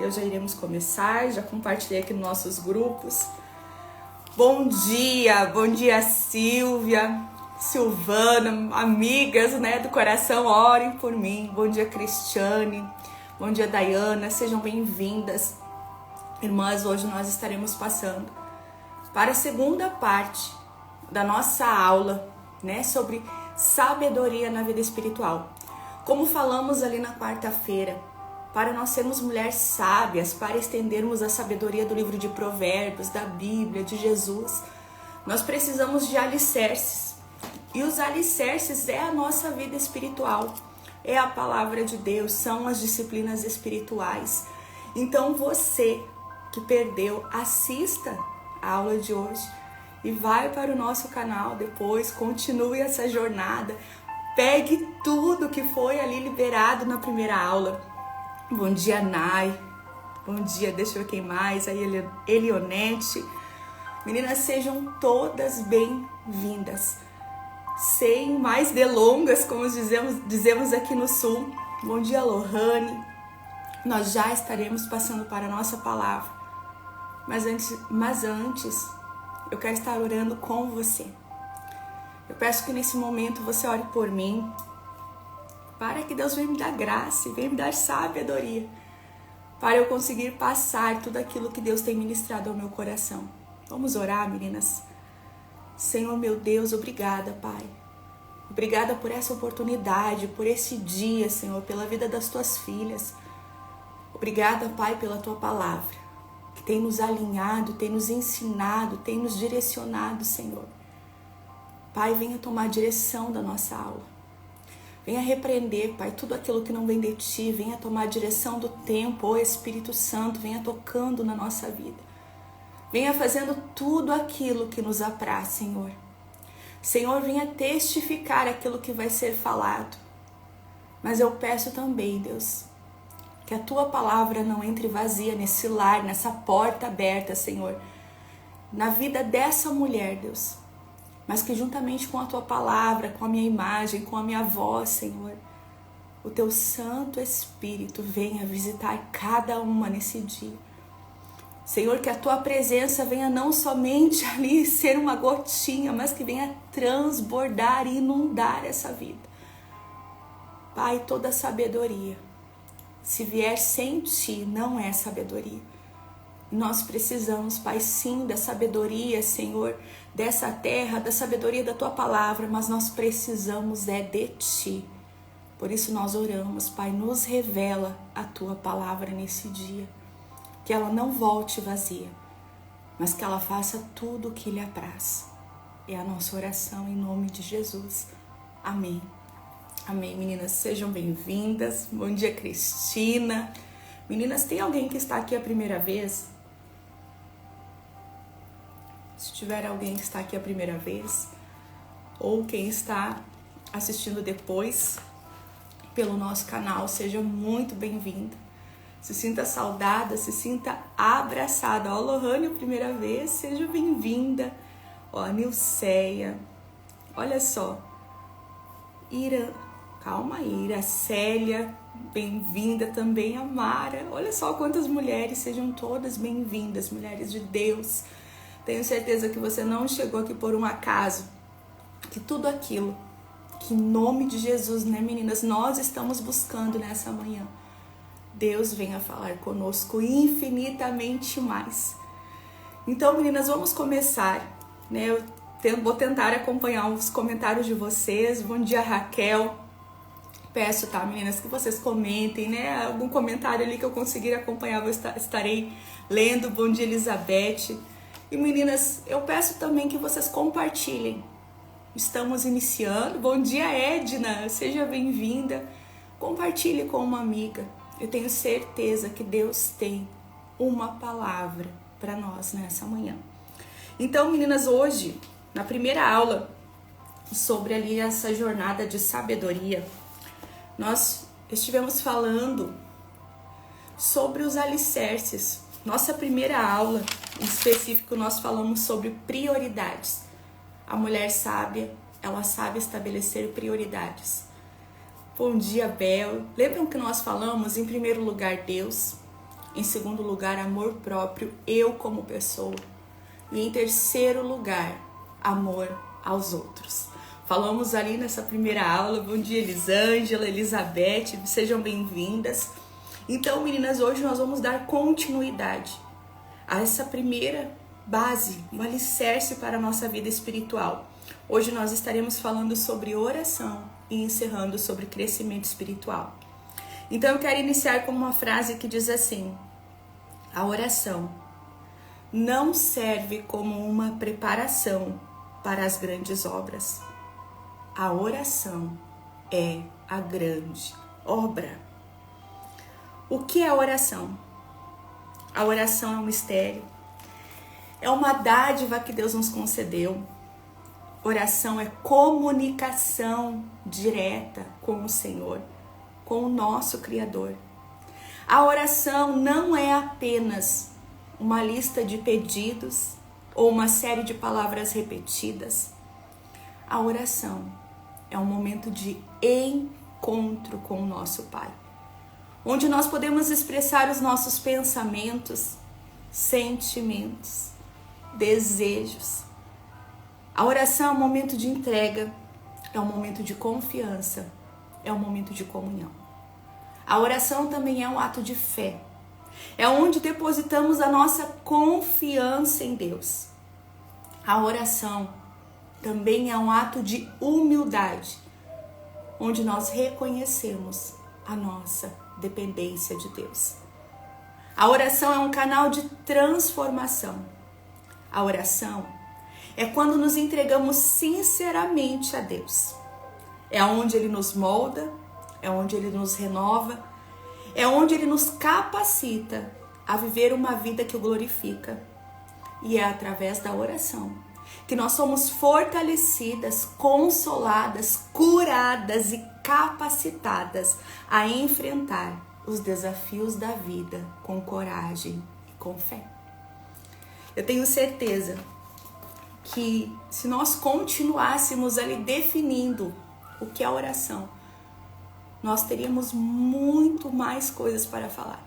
já iremos começar, já compartilhei aqui nos nossos grupos. Bom dia Silvia, Silvana, amigas, né, do coração, orem por mim. Bom dia Cristiane, bom dia Dayana, sejam bem-vindas. Irmãs, hoje nós estaremos passando para a segunda parte da nossa aula, né, sobre sabedoria na vida espiritual. Como falamos ali na quarta-feira, para nós sermos mulheres sábias, para estendermos a sabedoria do livro de Provérbios, da Bíblia, de Jesus, nós precisamos de alicerces. E os alicerces é a nossa vida espiritual, é a palavra de Deus, são as disciplinas espirituais. Então você que perdeu, assista a aula de hoje e vai para o nosso canal depois, continue essa jornada, pegue tudo que foi ali liberado na primeira aula. Bom dia, Nai. Bom dia, deixa eu ver quem mais. Aí, Elionete. Meninas, sejam todas bem-vindas. Sem mais delongas, como dizemos aqui no Sul. Bom dia, Lohane. Nós já estaremos passando para a nossa palavra. Mas antes, eu quero estar orando com você. Eu peço que nesse momento você ore por mim, para que Deus venha me dar graça e venha me dar sabedoria, para eu conseguir passar tudo aquilo que Deus tem ministrado ao meu coração. Vamos orar, meninas? Senhor, meu Deus, obrigada, Pai. Obrigada por essa oportunidade, por esse dia, Senhor, pela vida das tuas filhas. Obrigada, Pai, pela tua palavra, que tem nos alinhado, tem nos ensinado, tem nos direcionado, Senhor. Pai, venha tomar a direção da nossa aula. Venha repreender, Pai, tudo aquilo que não vem de Ti. Venha tomar a direção do tempo, ó Espírito Santo. Venha tocando na nossa vida. Venha fazendo tudo aquilo que nos apraz, Senhor. Senhor, venha testificar aquilo que vai ser falado. Mas eu peço também, Deus, que a Tua palavra não entre vazia nesse lar, nessa porta aberta, Senhor. Na vida dessa mulher, Deus. Mas que juntamente com a Tua palavra, com a minha imagem, com a minha voz, Senhor, o Teu Santo Espírito venha visitar cada uma nesse dia. Senhor, que a Tua presença venha não somente ali ser uma gotinha, mas que venha transbordar e inundar essa vida. Pai, toda sabedoria, se vier sem Ti, não é sabedoria. Nós precisamos, Pai, sim, da sabedoria, Senhor, dessa terra, da sabedoria da Tua palavra, mas nós precisamos de Ti. Por isso nós oramos, Pai, nos revela a Tua palavra nesse dia. Que ela não volte vazia, mas que ela faça tudo o que lhe apraz. É a nossa oração em nome de Jesus. Amém. Amém, meninas, sejam bem-vindas. Bom dia, Cristina. Meninas, tem alguém que está aqui a primeira vez? Se tiver alguém que está aqui a primeira vez, ou quem está assistindo depois pelo nosso canal, seja muito bem-vinda. Se sinta saudada, se sinta abraçada. Ó, Lohane, a primeira vez, seja bem-vinda. Ó, a Nilceia, olha só. Calma aí, Iracélia, bem-vinda também. A Mara, olha só quantas mulheres, sejam todas bem-vindas, mulheres de Deus. Tenho certeza que você não chegou aqui por um acaso, que tudo aquilo, que em nome de Jesus, né, meninas, nós estamos buscando nessa manhã, Deus venha falar conosco infinitamente mais. Então, meninas, vamos começar, né? Eu vou tentar acompanhar os comentários de vocês. Bom dia, Raquel. Peço, tá, meninas, que vocês comentem, né? Algum comentário ali que eu conseguir acompanhar, eu estarei lendo. Bom dia, Elizabeth. E, meninas, eu peço também que vocês compartilhem. Estamos iniciando. Bom dia, Edna. Seja bem-vinda. Compartilhe com uma amiga. Eu tenho certeza que Deus tem uma palavra para nós nessa manhã. Então, meninas, hoje, na primeira aula sobre ali essa jornada de sabedoria, nós estivemos falando sobre os alicerces. Nossa primeira aula, em específico, nós falamos sobre prioridades. A mulher sábia, ela sabe estabelecer prioridades. Bom dia, Bel. Lembram que nós falamos, em primeiro lugar, Deus, Em segundo lugar, amor próprio, eu como pessoa. E em terceiro lugar, amor aos outros. Falamos ali nessa primeira aula. Bom dia, Elisângela, Elizabeth, sejam bem-vindas. Então, meninas, hoje nós vamos dar continuidade a essa primeira base, um alicerce para a nossa vida espiritual. Hoje nós estaremos falando sobre oração e encerrando sobre crescimento espiritual. Então eu quero iniciar com uma frase que diz assim: a oração não serve como uma preparação para as grandes obras. A oração é a grande obra. O que é oração? A oração é um mistério. É uma dádiva que Deus nos concedeu. Oração é comunicação direta com o Senhor, com o nosso Criador. A oração não é apenas uma lista de pedidos ou uma série de palavras repetidas. A oração é um momento de encontro com o nosso Pai, onde nós podemos expressar os nossos pensamentos, sentimentos, desejos. A oração é um momento de entrega, é um momento de confiança, é um momento de comunhão. A oração também é um ato de fé. É onde depositamos a nossa confiança em Deus. A oração também é um ato de humildade, onde nós reconhecemos a nossa dependência de Deus. A oração é um canal de transformação. A oração é quando nos entregamos sinceramente a Deus. É onde Ele nos molda, é onde Ele nos renova, é onde Ele nos capacita a viver uma vida que o glorifica. E é através da oração que nós somos fortalecidas, consoladas, curadas e capacitadas a enfrentar os desafios da vida com coragem e com fé. Eu tenho certeza que se nós continuássemos ali definindo o que é oração, nós teríamos muito mais coisas para falar.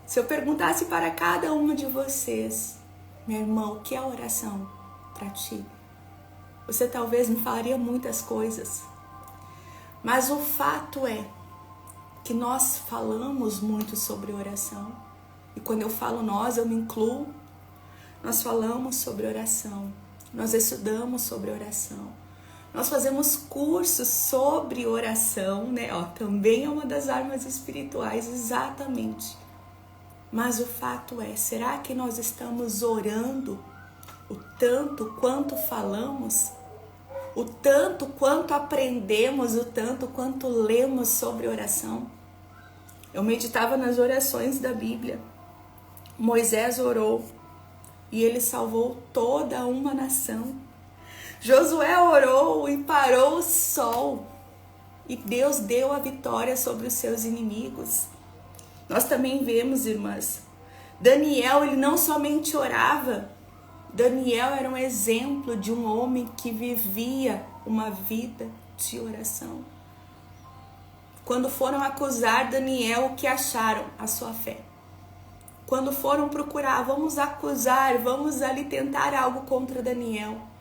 Se eu perguntasse para cada uma de vocês, meu irmão, o que é oração para ti? Você talvez me falaria muitas coisas. Mas o fato é que nós falamos muito sobre oração. E quando eu falo nós, eu me incluo. Nós falamos sobre oração, nós estudamos sobre oração, nós fazemos cursos sobre oração, né? Também é uma das armas espirituais, exatamente. Mas o fato é, será que nós estamos orando o tanto quanto falamos? O tanto quanto aprendemos, o tanto quanto lemos sobre oração? Eu meditava nas orações da Bíblia. Moisés orou e ele salvou toda uma nação. Josué orou e parou o sol. E Deus deu a vitória sobre os seus inimigos. Nós também vemos, irmãs, Daniel, ele não somente orava. Daniel era um exemplo de um homem que vivia uma vida de oração. Quando foram acusar Daniel, o que acharam? A sua fé. Quando foram procurar, vamos acusar, vamos ali tentar algo contra Daniel,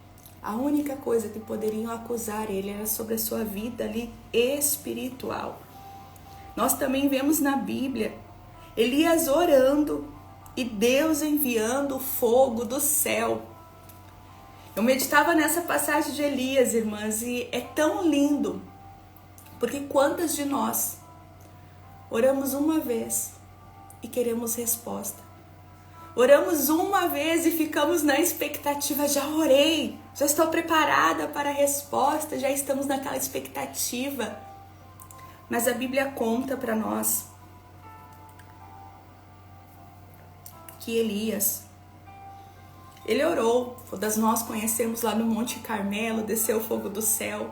a única coisa que poderiam acusar ele era sobre a sua vida ali espiritual. Nós também vemos na Bíblia Elias orando e Deus enviando fogo do céu. Eu meditava nessa passagem de Elias, irmãs, e é tão lindo, porque quantas de nós oramos uma vez e queremos resposta? Oramos uma vez e ficamos na expectativa, já orei, já estou preparada para a resposta, já estamos naquela expectativa. Mas a Bíblia conta para nós que Elias, ele orou, todas nós conhecemos lá no Monte Carmelo, desceu o fogo do céu,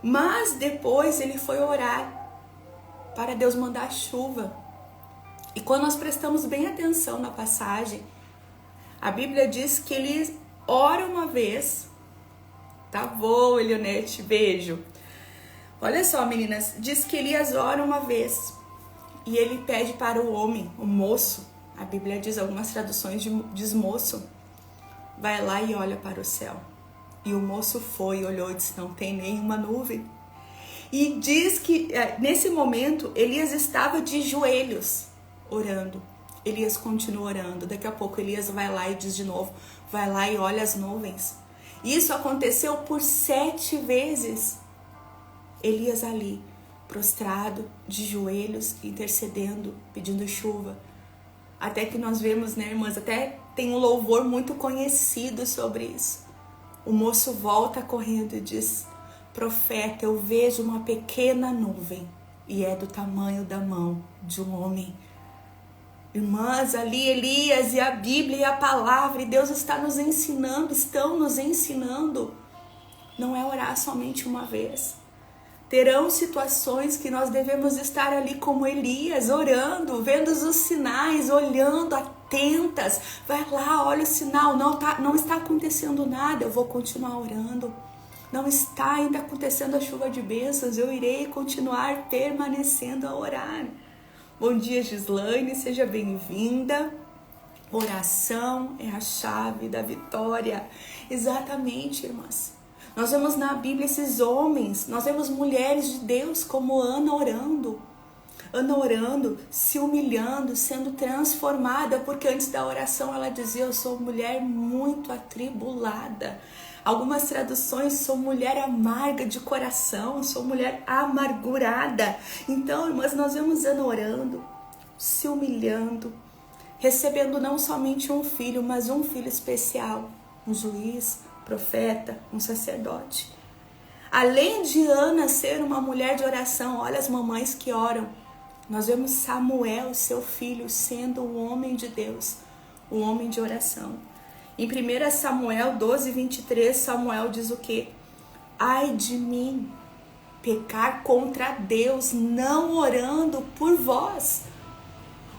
mas depois ele foi orar para Deus mandar chuva. E quando nós prestamos bem atenção na passagem, a Bíblia diz que ele ora uma vez. Tá bom, Elionete, beijo. Olha só, meninas, diz que Elias ora uma vez E ele pede para o homem, o moço, a Bíblia diz, algumas traduções diz moço, vai lá e olha para o céu. E o moço foi, olhou e disse, não tem nenhuma nuvem. E diz que nesse momento Elias estava de joelhos orando. Elias continua orando. Daqui a pouco Elias vai lá e diz de novo, vai lá e olha as nuvens. Isso aconteceu por 7 vezes. Elias ali, prostrado, de joelhos, intercedendo, pedindo chuva. Até que nós vemos, né, irmãs, até tem um louvor muito conhecido sobre isso. O moço volta correndo e diz, profeta, eu vejo uma pequena nuvem e é do tamanho da mão de um homem. Irmãs, ali Elias e a Bíblia e a palavra, e Deus está nos ensinando, estão nos ensinando. Não é orar somente uma vez. Terão situações que nós devemos estar ali como Elias, orando, vendo os sinais, olhando, atentas. Vai lá, olha o sinal, não está acontecendo nada, eu vou continuar orando. Não está ainda acontecendo a chuva de bênçãos, eu irei continuar permanecendo a orar. Bom dia, Gislaine, seja bem-vinda. Oração é a chave da vitória. Exatamente, irmãs. Nós vemos na Bíblia esses homens, nós vemos mulheres de Deus como Ana orando, se humilhando, sendo transformada, porque antes da oração ela dizia, eu sou mulher muito atribulada. Algumas traduções, sou mulher amarga de coração, sou mulher amargurada. Então, irmãs, nós vemos Ana orando, se humilhando, recebendo não somente um filho, mas um filho especial, um juiz, profeta, um sacerdote. Além de Ana ser uma mulher de oração, olha as mamães que oram. Nós vemos Samuel, seu filho, sendo um homem de Deus, um homem de oração. Em 1 Samuel 12, 23, Samuel diz o quê? Ai de mim, pecar contra Deus, não orando por vós.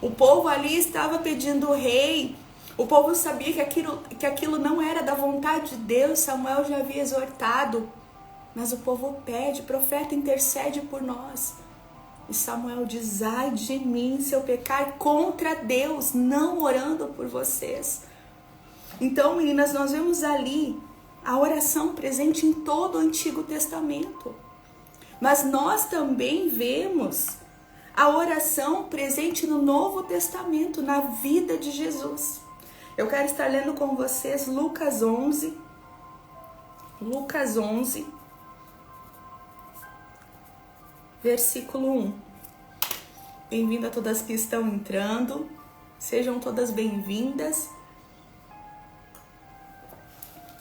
O povo ali estava pedindo o rei. O povo sabia que aquilo não era da vontade de Deus. Samuel já havia exortado. Mas o povo pede, profeta, intercede por nós. E Samuel diz, ai de mim se eu pecar contra Deus, não orando por vocês. Então, meninas, nós vemos ali a oração presente em todo o Antigo Testamento. Mas nós também vemos a oração presente no Novo Testamento, na vida de Jesus. Eu quero estar lendo com vocês Lucas 11, versículo 1. Bem-vinda a todas que estão entrando, sejam todas bem-vindas.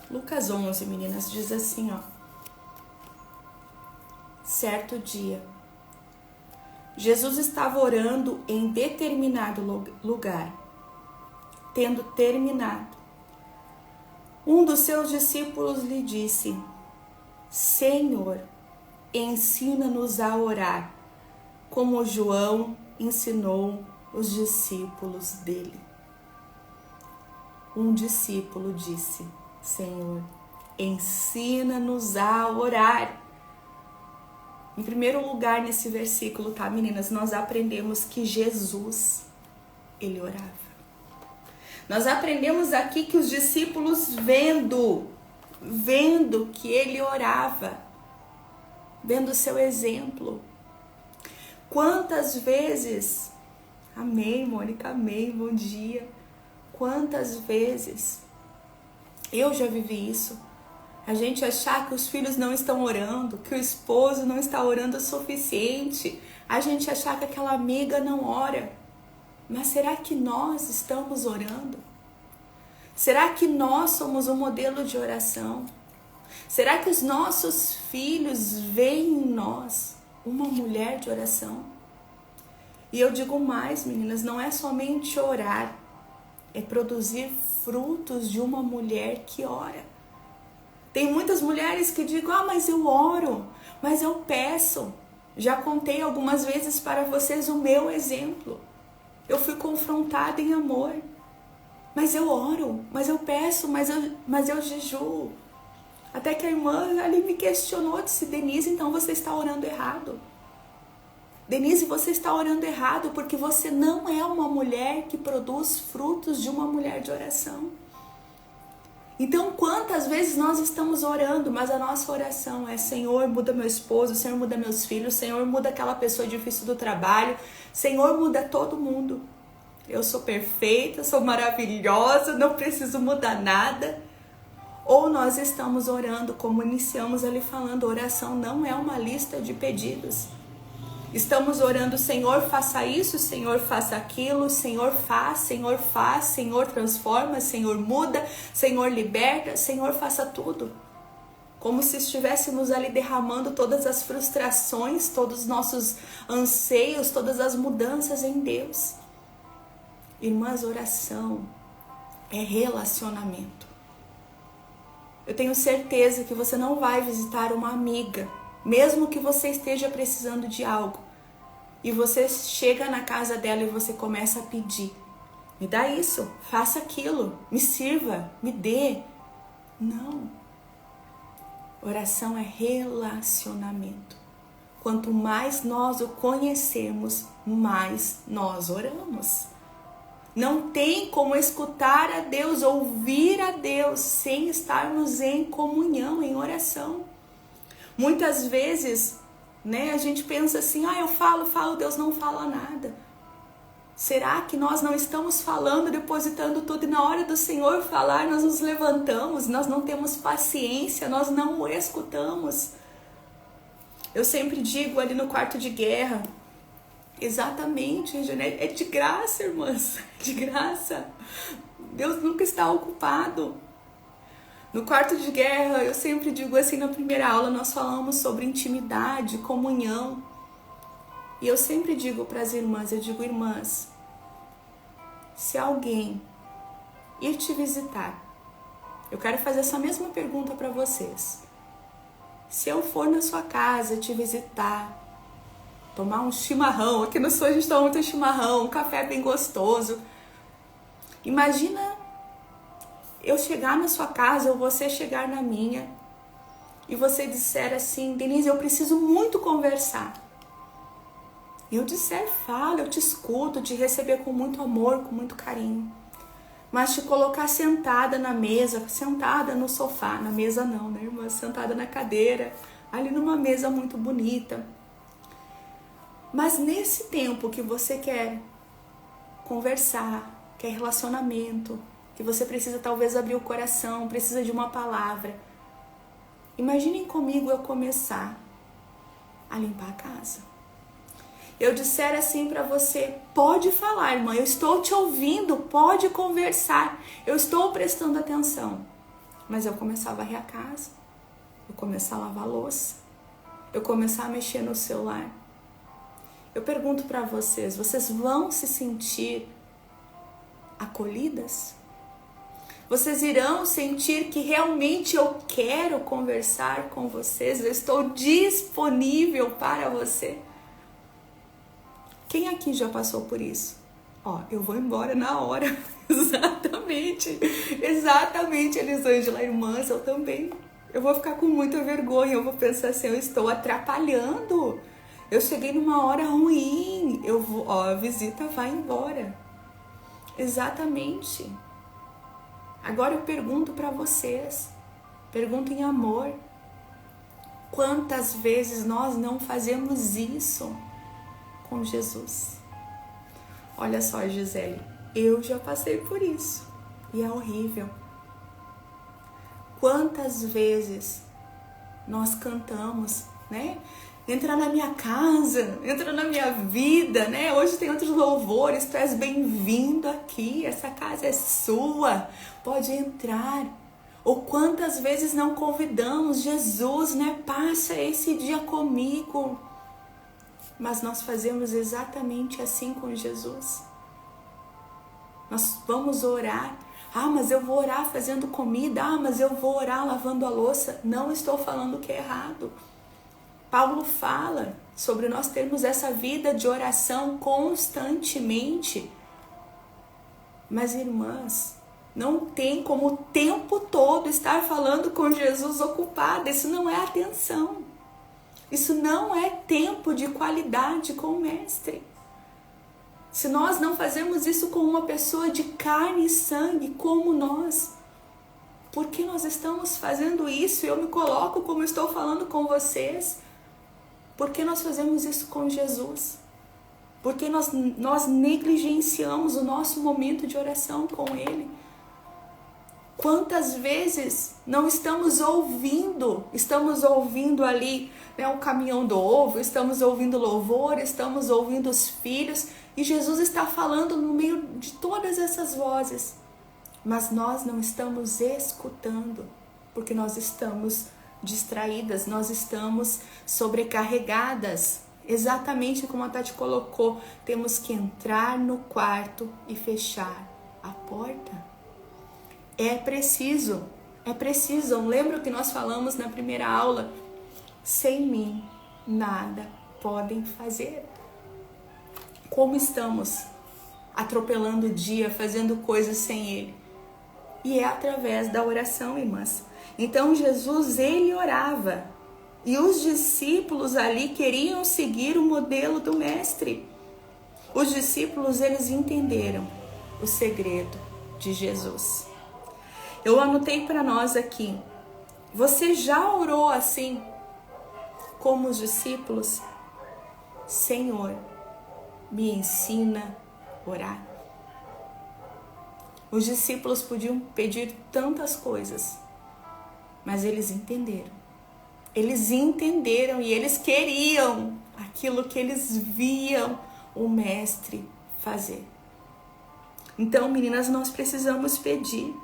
Lucas 11, meninas, diz assim, ó. Certo dia, Jesus estava orando em determinado lugar. Tendo terminado, um dos seus discípulos lhe disse, Senhor, ensina-nos a orar, como João ensinou os discípulos dele. Um discípulo disse, Senhor, ensina-nos a orar. Em primeiro lugar, nesse versículo, tá, meninas, nós aprendemos que Jesus, ele orava. Nós aprendemos aqui que os discípulos vendo que ele orava, vendo o seu exemplo. Quantas vezes, amém, Mônica, amém, bom dia. Quantas vezes eu já vivi isso. A gente achar que os filhos não estão orando, que o esposo não está orando o suficiente. A gente achar que aquela amiga não ora. Mas será que nós estamos orando? Será que nós somos um modelo de oração? Será que os nossos filhos veem em nós uma mulher de oração? E eu digo mais, meninas, não é somente orar, é produzir frutos de uma mulher que ora. Tem muitas mulheres que digam, mas eu oro, mas eu peço. Já contei algumas vezes para vocês o meu exemplo. Eu fui confrontada em amor. Mas eu oro, mas eu peço, mas eu jejuo. Até que a irmã ali me questionou, disse, Denise, então você está orando errado. Denise, você está orando errado porque você não é uma mulher que produz frutos de uma mulher de oração. Então, quantas vezes nós estamos orando, mas a nossa oração é: Senhor, muda meu esposo, Senhor, muda meus filhos, Senhor, muda aquela pessoa difícil do trabalho, Senhor, muda todo mundo. Eu sou perfeita, sou maravilhosa, não preciso mudar nada. Ou nós estamos orando, como iniciamos ali falando, oração não é uma lista de pedidos. Estamos orando: Senhor, faça isso, Senhor, faça aquilo, Senhor, Senhor, transforma, Senhor, muda, Senhor, liberta, Senhor, faça tudo. Como se estivéssemos ali derramando todas as frustrações, todos os nossos anseios, todas as mudanças em Deus. Irmãs, oração é relacionamento. Eu tenho certeza que você não vai visitar uma amiga, mesmo que você esteja precisando de algo, e você chega na casa dela e você começa a pedir: me dá isso, faça aquilo, me sirva, me dê. Não. Oração é relacionamento. Quanto mais nós o conhecemos, mais nós oramos. Não tem como escutar a Deus, ouvir a Deus, sem estarmos em comunhão, em oração. Muitas vezes, a gente pensa assim: eu falo, Deus não fala nada. Será que nós não estamos falando, depositando tudo, e na hora do Senhor falar, nós nos levantamos, nós não temos paciência, nós não o escutamos? Eu sempre digo ali no quarto de guerra, exatamente, é de graça, irmãs, é de graça. Deus nunca está ocupado. No quarto de guerra, eu sempre digo assim, na primeira aula nós falamos sobre intimidade, comunhão. E eu sempre digo para as irmãs, irmãs, se alguém ir te visitar, eu quero fazer essa mesma pergunta para vocês. Se eu for na sua casa te visitar, tomar um chimarrão, aqui no sul a gente toma muito chimarrão, um café bem gostoso. Imagina eu chegar na sua casa ou você chegar na minha e você disser assim: Denise, eu preciso muito conversar. E eu disser: fala, eu te escuto, te receber com muito amor, com muito carinho. Mas te colocar sentada na mesa, sentada no sofá, na mesa não, né, irmã? Sentada na cadeira, ali numa mesa muito bonita. Mas nesse tempo que você quer conversar, quer relacionamento, que você precisa talvez abrir o coração, precisa de uma palavra, imaginem comigo eu começar a limpar a casa. Eu disser assim para você: pode falar, irmã, eu estou te ouvindo, pode conversar, eu estou prestando atenção. Mas eu começar a varrer a casa, eu começar a lavar a louça, eu começar a mexer no celular. Eu pergunto para vocês: vocês vão se sentir acolhidas? Vocês irão sentir que realmente eu quero conversar com vocês, eu estou disponível para você? Quem aqui já passou por isso? Eu vou embora na hora. Exatamente, Elisângela, irmãs, eu também. Eu vou ficar com muita vergonha, eu vou pensar assim: eu estou atrapalhando. Eu cheguei numa hora ruim, a visita vai embora. Exatamente. Agora eu pergunto para vocês, pergunto em amor: quantas vezes nós não fazemos isso com Jesus? Olha só, Gisele, eu já passei por isso e é horrível. Quantas vezes nós cantamos, Entra na minha casa, entra na minha vida, Hoje tem outros louvores, tu és bem-vindo aqui, essa casa é sua, pode entrar. Ou quantas vezes não convidamos Jesus, Passa esse dia comigo. Mas nós fazemos exatamente assim com Jesus. Nós vamos orar. Mas eu vou orar fazendo comida. Mas eu vou orar lavando a louça. Não estou falando que é errado. Paulo fala sobre nós termos essa vida de oração constantemente. Mas, irmãs, não tem como o tempo todo estar falando com Jesus ocupada. Isso não é atenção. Isso não é tempo de qualidade com o Mestre. Se nós não fazemos isso com uma pessoa de carne e sangue como nós, por que nós estamos fazendo isso? Eu me coloco como estou falando com vocês. Por que nós fazemos isso com Jesus? Por que nós negligenciamos o nosso momento de oração com Ele? Quantas vezes não estamos ouvindo ali, né, o caminhão do ovo, estamos ouvindo louvor, estamos ouvindo os filhos, e Jesus está falando no meio de todas essas vozes. Mas nós não estamos escutando, porque nós estamos distraídas, nós estamos sobrecarregadas. Exatamente como a Tati colocou, temos que entrar no quarto e fechar a porta. É preciso. Lembra o que nós falamos na primeira aula? Sem mim, nada podem fazer. Como estamos atropelando o dia, fazendo coisas sem Ele? E é através da oração, irmãs. Então Jesus, Ele orava. E os discípulos ali queriam seguir o modelo do Mestre. Os discípulos, eles entenderam o segredo de Jesus. Eu anotei para nós aqui. Você já orou assim, como os discípulos? Senhor, me ensina a orar. Os discípulos podiam pedir tantas coisas, mas eles entenderam. Eles entenderam e eles queriam aquilo que eles viam o Mestre fazer. Então, meninas, nós precisamos pedir.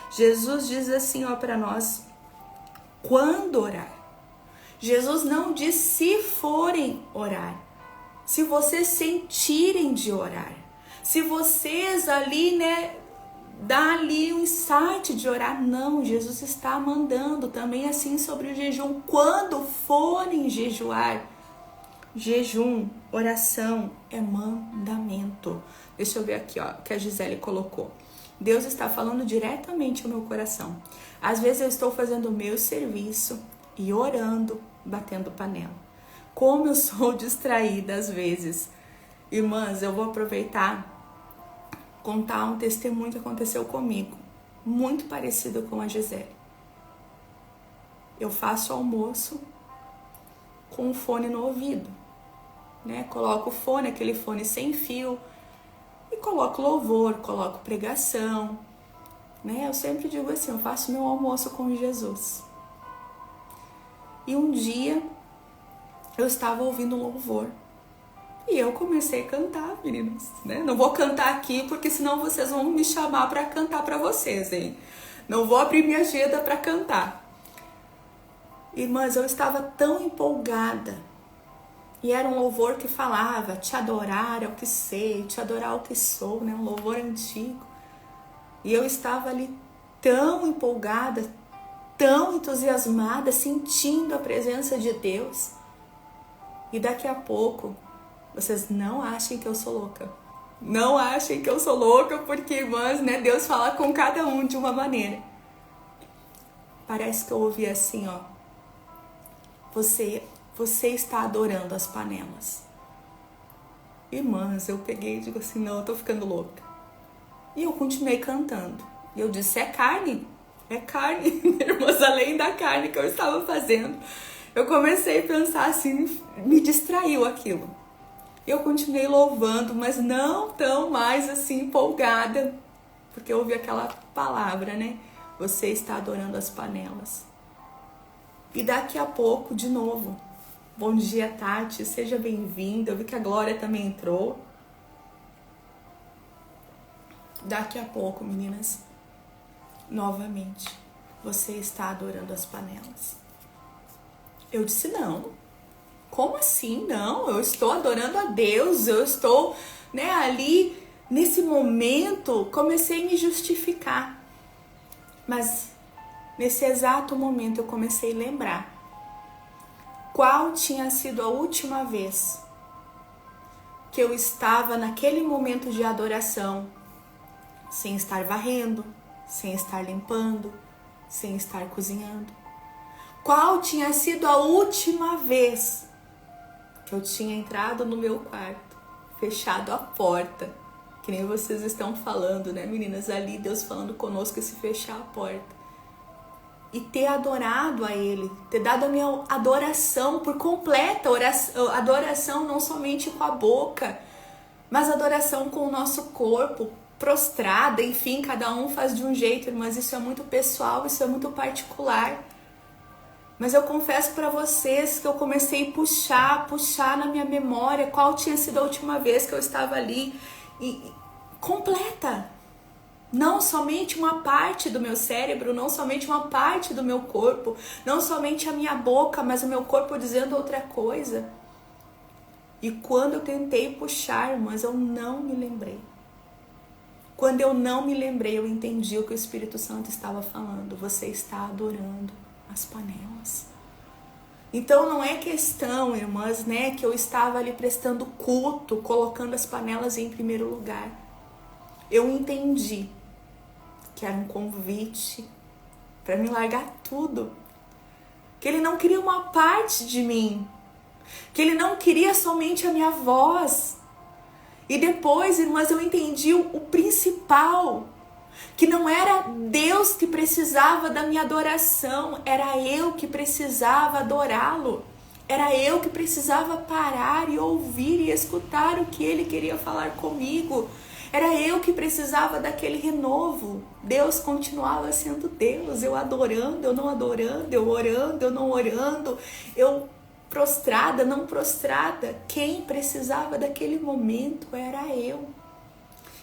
Jesus diz assim, para nós, quando orar. Jesus não diz se forem orar, se vocês sentirem de orar, se vocês ali, dá ali um insight de orar. Não, Jesus está mandando também assim sobre o jejum. Quando forem jejuar, jejum, oração é mandamento. Deixa eu ver aqui, que a Gisele colocou. Deus está falando diretamente ao meu coração. Às vezes eu estou fazendo o meu serviço e orando, batendo panela. Como eu sou distraída às vezes. Irmãs, eu vou aproveitar contar um testemunho que aconteceu comigo, muito parecido com a Gisele. Eu faço almoço com o fone no ouvido, Coloco o fone, aquele fone sem fio, e coloco louvor, coloco pregação, Eu sempre digo assim, eu faço meu almoço com Jesus. E um dia eu estava ouvindo louvor. E eu comecei a cantar, meninas, Não vou cantar aqui, porque senão vocês vão me chamar para cantar para vocês, hein? Não vou abrir minha agenda para cantar. Irmãs, eu estava tão empolgada. E era um louvor que falava, te adorar é o que sei, te adorar é o que sou, Um louvor antigo. E eu estava ali tão empolgada, tão entusiasmada, sentindo a presença de Deus. E daqui a pouco, vocês não achem que eu sou louca. Não achem que eu sou louca, porque, irmãs, Deus fala com cada um de uma maneira. Parece que eu ouvi assim, Você está adorando as panelas. Irmãs, eu peguei e digo assim, não, eu tô ficando louca. E eu continuei cantando. E eu disse, é carne. É carne, irmãs, além da carne que eu estava fazendo. Eu comecei a pensar assim, me distraiu aquilo. Eu continuei louvando, mas não tão mais assim empolgada, porque eu ouvi aquela palavra, Você está adorando as panelas. E daqui a pouco, de novo, bom dia, Tati, seja bem-vinda. Eu vi que a Glória também entrou. Daqui a pouco, meninas, novamente, você está adorando as panelas. Eu disse, não. Como assim? Não, eu estou adorando a Deus, eu estou, ali, nesse momento, comecei a me justificar. Mas, nesse exato momento, eu comecei a lembrar qual tinha sido a última vez que eu estava naquele momento de adoração, sem estar varrendo, sem estar limpando, sem estar cozinhando. Qual tinha sido a última vez que eu tinha entrado no meu quarto, fechado a porta, que nem vocês estão falando, né, meninas? Ali Deus falando conosco, se fechar a porta, e ter adorado a Ele, ter dado a minha adoração por completa, adoração não somente com a boca, mas adoração com o nosso corpo, prostrada, enfim, cada um faz de um jeito, mas isso é muito pessoal, isso é muito particular. Mas eu confesso para vocês que eu comecei a puxar na minha memória qual tinha sido a última vez que eu estava ali completa. Não somente uma parte do meu cérebro, não somente uma parte do meu corpo, não somente a minha boca, mas o meu corpo dizendo outra coisa. E quando eu tentei puxar, mas eu não me lembrei. Quando eu não me lembrei, eu entendi o que o Espírito Santo estava falando. Você está adorando as panelas. Então não é questão, irmãs, né, que eu estava ali prestando culto, colocando as panelas em primeiro lugar. Eu entendi que era um convite para me largar tudo. Que Ele não queria uma parte de mim. Que Ele não queria somente a minha voz. E depois, irmãs, eu entendi o principal. Que não era Deus que precisava da minha adoração, era eu que precisava adorá-lo. Era eu que precisava parar e ouvir e escutar o que Ele queria falar comigo. Era eu que precisava daquele renovo. Deus continuava sendo Deus, eu adorando, eu não adorando, eu orando, eu não orando, eu prostrada, não prostrada. Quem precisava daquele momento era eu.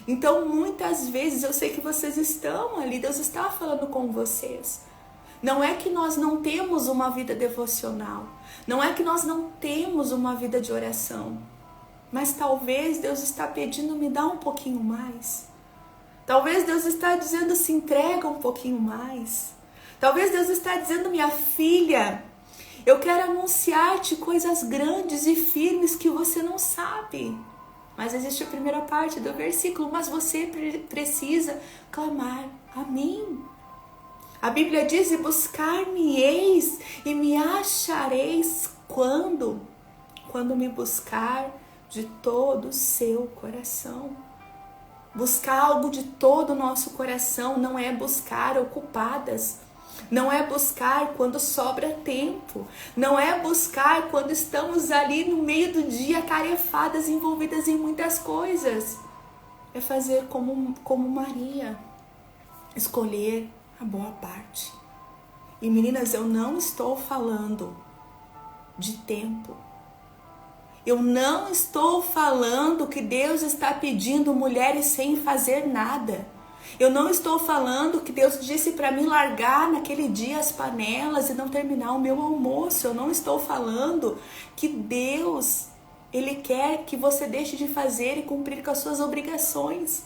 Então, muitas vezes, eu sei que vocês estão ali, Deus está falando com vocês. Não é que nós não temos uma vida devocional, não é que nós não temos uma vida de oração, mas talvez Deus está pedindo, me dá um pouquinho mais. Talvez Deus está dizendo, se entrega um pouquinho mais. Talvez Deus está dizendo, minha filha, eu quero anunciar-te coisas grandes e firmes que você não sabe. Mas existe a primeira parte do versículo, mas você precisa clamar a mim. A Bíblia diz, e buscar-me-eis e me achareis quando? Quando me buscar de todo o seu coração. Buscar algo de todo o nosso coração não é buscar ocupadas. Não é buscar quando sobra tempo. Não é buscar quando estamos ali no meio do dia atarefadas, envolvidas em muitas coisas. É fazer como Maria. Escolher a boa parte. E meninas, eu não estou falando de tempo. Eu não estou falando que Deus está pedindo mulheres sem fazer nada. Eu não estou falando que Deus disse para mim largar naquele dia as panelas e não terminar o meu almoço. Eu não estou falando que Deus, Ele quer que você deixe de fazer e cumprir com as suas obrigações.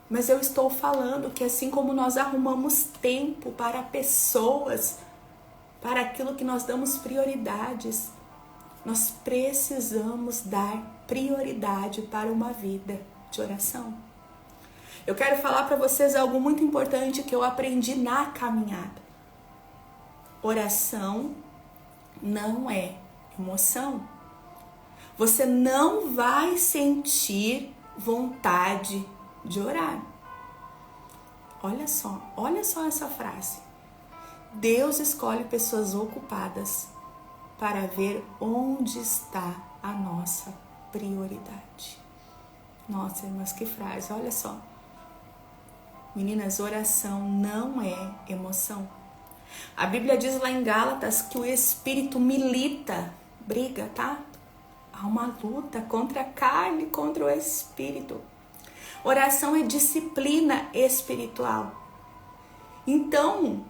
Mas eu estou falando que assim como nós arrumamos tempo para pessoas, para aquilo que nós damos prioridades, nós precisamos dar prioridade para uma vida de oração. Eu quero falar para vocês algo muito importante que eu aprendi na caminhada. Oração não é emoção. Você não vai sentir vontade de orar. Olha só essa frase. Deus escolhe pessoas ocupadas para ver onde está a nossa prioridade. Nossa, irmãs, que frase, olha só. Meninas, oração não é emoção. A Bíblia diz lá em Gálatas que o Espírito milita, briga, tá? Há uma luta contra a carne, contra o Espírito. Oração é disciplina espiritual. Então,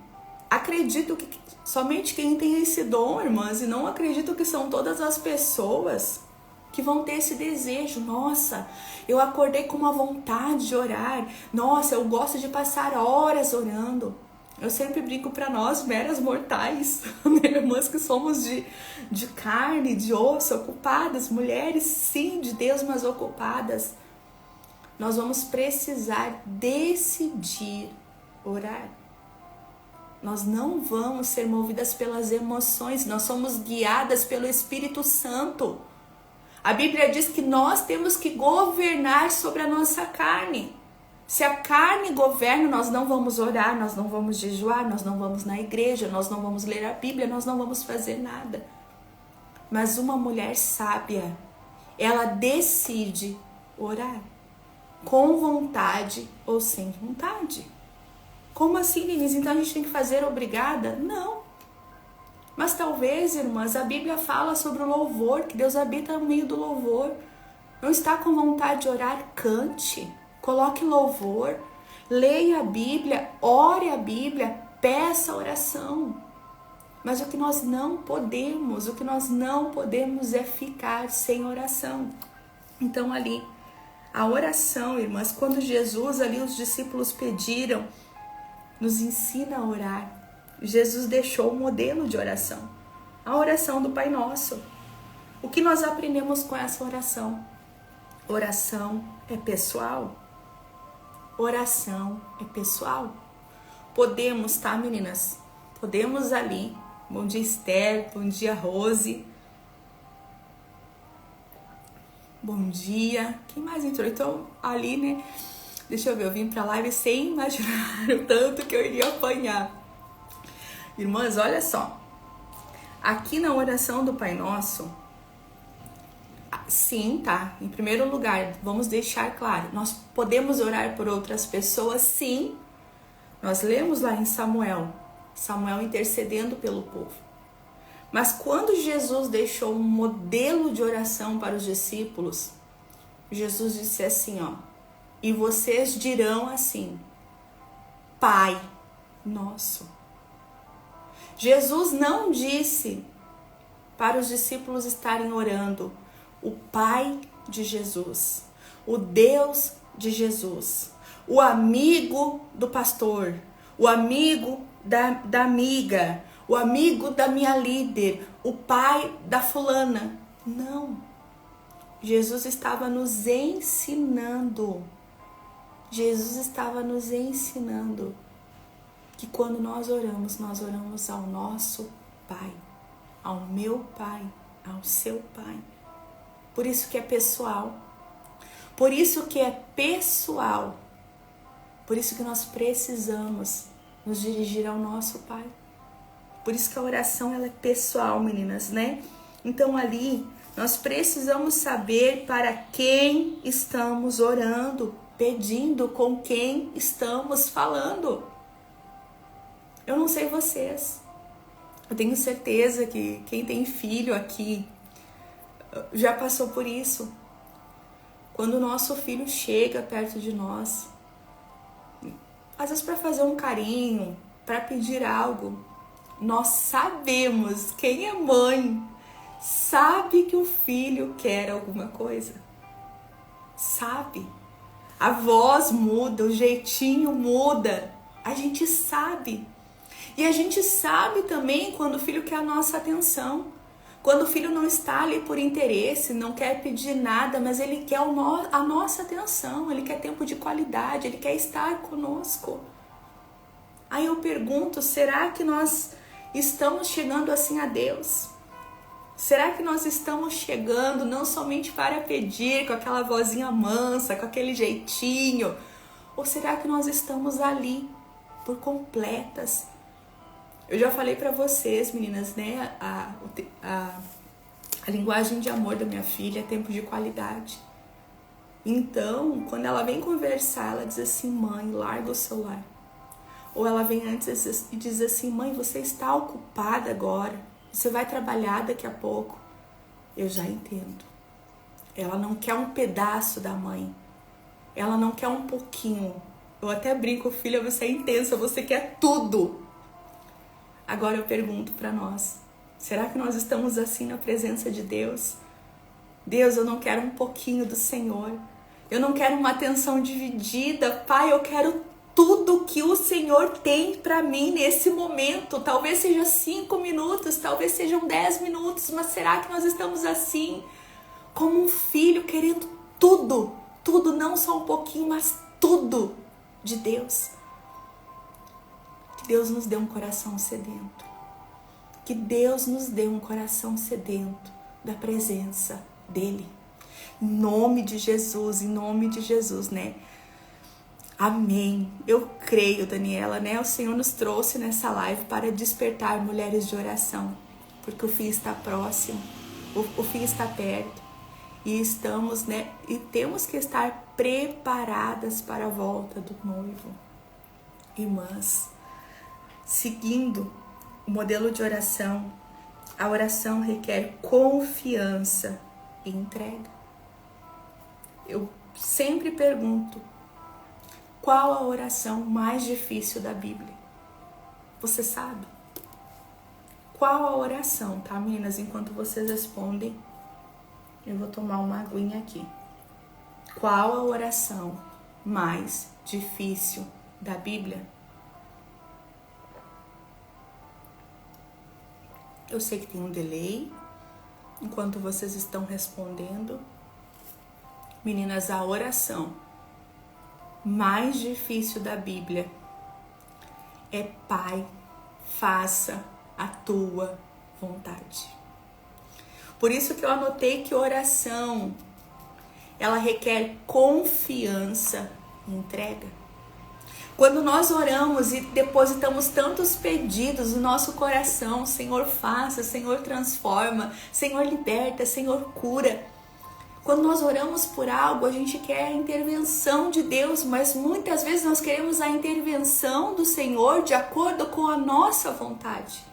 acredito que somente quem tem esse dom, irmãs, e não acredito que são todas as pessoas que vão ter esse desejo. Nossa, eu acordei com uma vontade de orar. Nossa, eu gosto de passar horas orando. Eu sempre brinco para nós, meras mortais, né, irmãs que somos de carne, de osso, ocupadas, mulheres sim de Deus, mas ocupadas. Nós vamos precisar decidir orar. Nós não vamos ser movidas pelas emoções, nós somos guiadas pelo Espírito Santo. A Bíblia diz que nós temos que governar sobre a nossa carne. Se a carne governa, nós não vamos orar, nós não vamos jejuar, nós não vamos na igreja, nós não vamos ler a Bíblia, nós não vamos fazer nada. Mas uma mulher sábia, ela decide orar, com vontade ou sem vontade. Como assim, Denise? Então a gente tem que fazer obrigada? Não. Mas talvez, irmãs, a Bíblia fala sobre o louvor, que Deus habita no meio do louvor. Não está com vontade de orar? Cante, coloque louvor, leia a Bíblia, ore a Bíblia, peça oração. Mas o que nós não podemos é ficar sem oração. Então ali, a oração, irmãs, quando Jesus ali, os discípulos pediram, nos ensina a orar. Jesus deixou o modelo de oração, a oração do Pai Nosso. O que nós aprendemos com essa oração? Oração é pessoal. Oração é pessoal. Podemos, tá, meninas? Podemos ali. Bom dia, Esther. Bom dia, Rose. Bom dia. Quem mais entrou? Então, ali, né? Deixa eu ver, eu vim pra live sem imaginar o tanto que eu iria apanhar. Irmãs, olha só. Aqui na oração do Pai Nosso, sim, tá? Em primeiro lugar, vamos deixar claro, nós podemos orar por outras pessoas, sim. Nós lemos lá em Samuel intercedendo pelo povo. Mas quando Jesus deixou um modelo de oração para os discípulos, Jesus disse assim, ó: e vocês dirão assim, Pai Nosso. Jesus não disse para os discípulos estarem orando o Pai de Jesus, o Deus de Jesus, o amigo do pastor, o amigo da amiga, o amigo da minha líder, o pai da fulana. Não. Jesus estava nos ensinando. Que quando nós oramos ao nosso Pai, ao meu Pai, ao seu Pai. Por isso que é pessoal. Por isso que nós precisamos nos dirigir ao nosso Pai. Por isso que a oração ela é pessoal, meninas, né? Então ali nós precisamos saber para quem estamos orando, pedindo, com quem estamos falando. Eu não sei vocês. Eu tenho certeza que quem tem filho aqui já passou por isso. Quando o nosso filho chega perto de nós, às vezes para fazer um carinho, para pedir algo, nós sabemos, quem é mãe, sabe que o filho quer alguma coisa. Sabe. A voz muda, o jeitinho muda. A gente sabe. E a gente sabe também quando o filho quer a nossa atenção. Quando o filho não está ali por interesse, não quer pedir nada, mas ele quer a nossa atenção, ele quer tempo de qualidade, ele quer estar conosco. Aí eu pergunto, será que nós estamos chegando assim a Deus? Será que nós estamos chegando não somente para pedir, com aquela vozinha mansa, com aquele jeitinho? Ou será que nós estamos ali, por completas? Eu já falei para vocês, meninas, né? A linguagem de amor da minha filha é tempo de qualidade. Então, quando ela vem conversar, ela diz assim, mãe, larga o celular. Ou ela vem antes e diz assim, mãe, você está ocupada agora. Você vai trabalhar daqui a pouco. Eu já entendo. Ela não quer um pedaço da mãe. Ela não quer um pouquinho. Eu até brinco, filha, você é intensa, você quer tudo. Agora eu pergunto para nós, será que nós estamos assim na presença de Deus? Deus, eu não quero um pouquinho do Senhor. Eu não quero uma atenção dividida. Pai, eu quero tudo que o Senhor tem para mim nesse momento. Talvez seja 5 minutos, talvez sejam 10 minutos, mas será que nós estamos assim? Como um filho querendo tudo, tudo, não só um pouquinho, mas tudo de Deus. Deus nos dê um coração sedento. Que Deus nos dê um coração sedento da presença dEle. Em nome de Jesus, né? Amém. Eu creio, Daniela, né? O Senhor nos trouxe nessa live para despertar mulheres de oração. Porque o fim está próximo, o fim está perto. E estamos, né? E temos que estar preparadas para a volta do noivo. Irmãs, seguindo o modelo de oração, a oração requer confiança e entrega. Eu sempre pergunto, qual a oração mais difícil da Bíblia? Você sabe? Qual a oração, tá, meninas? Enquanto vocês respondem, eu vou tomar uma aguinha aqui. Qual a oração mais difícil da Bíblia? Eu sei que tem um delay enquanto vocês estão respondendo. Meninas, a oração mais difícil da Bíblia é: Pai, faça a tua vontade. Por isso que eu anotei que oração, ela requer confiança e entrega. Quando nós oramos e depositamos tantos pedidos no nosso coração, Senhor faça, Senhor transforma, Senhor liberta, Senhor cura. Quando nós oramos por algo, a gente quer a intervenção de Deus, mas muitas vezes nós queremos a intervenção do Senhor de acordo com a nossa vontade.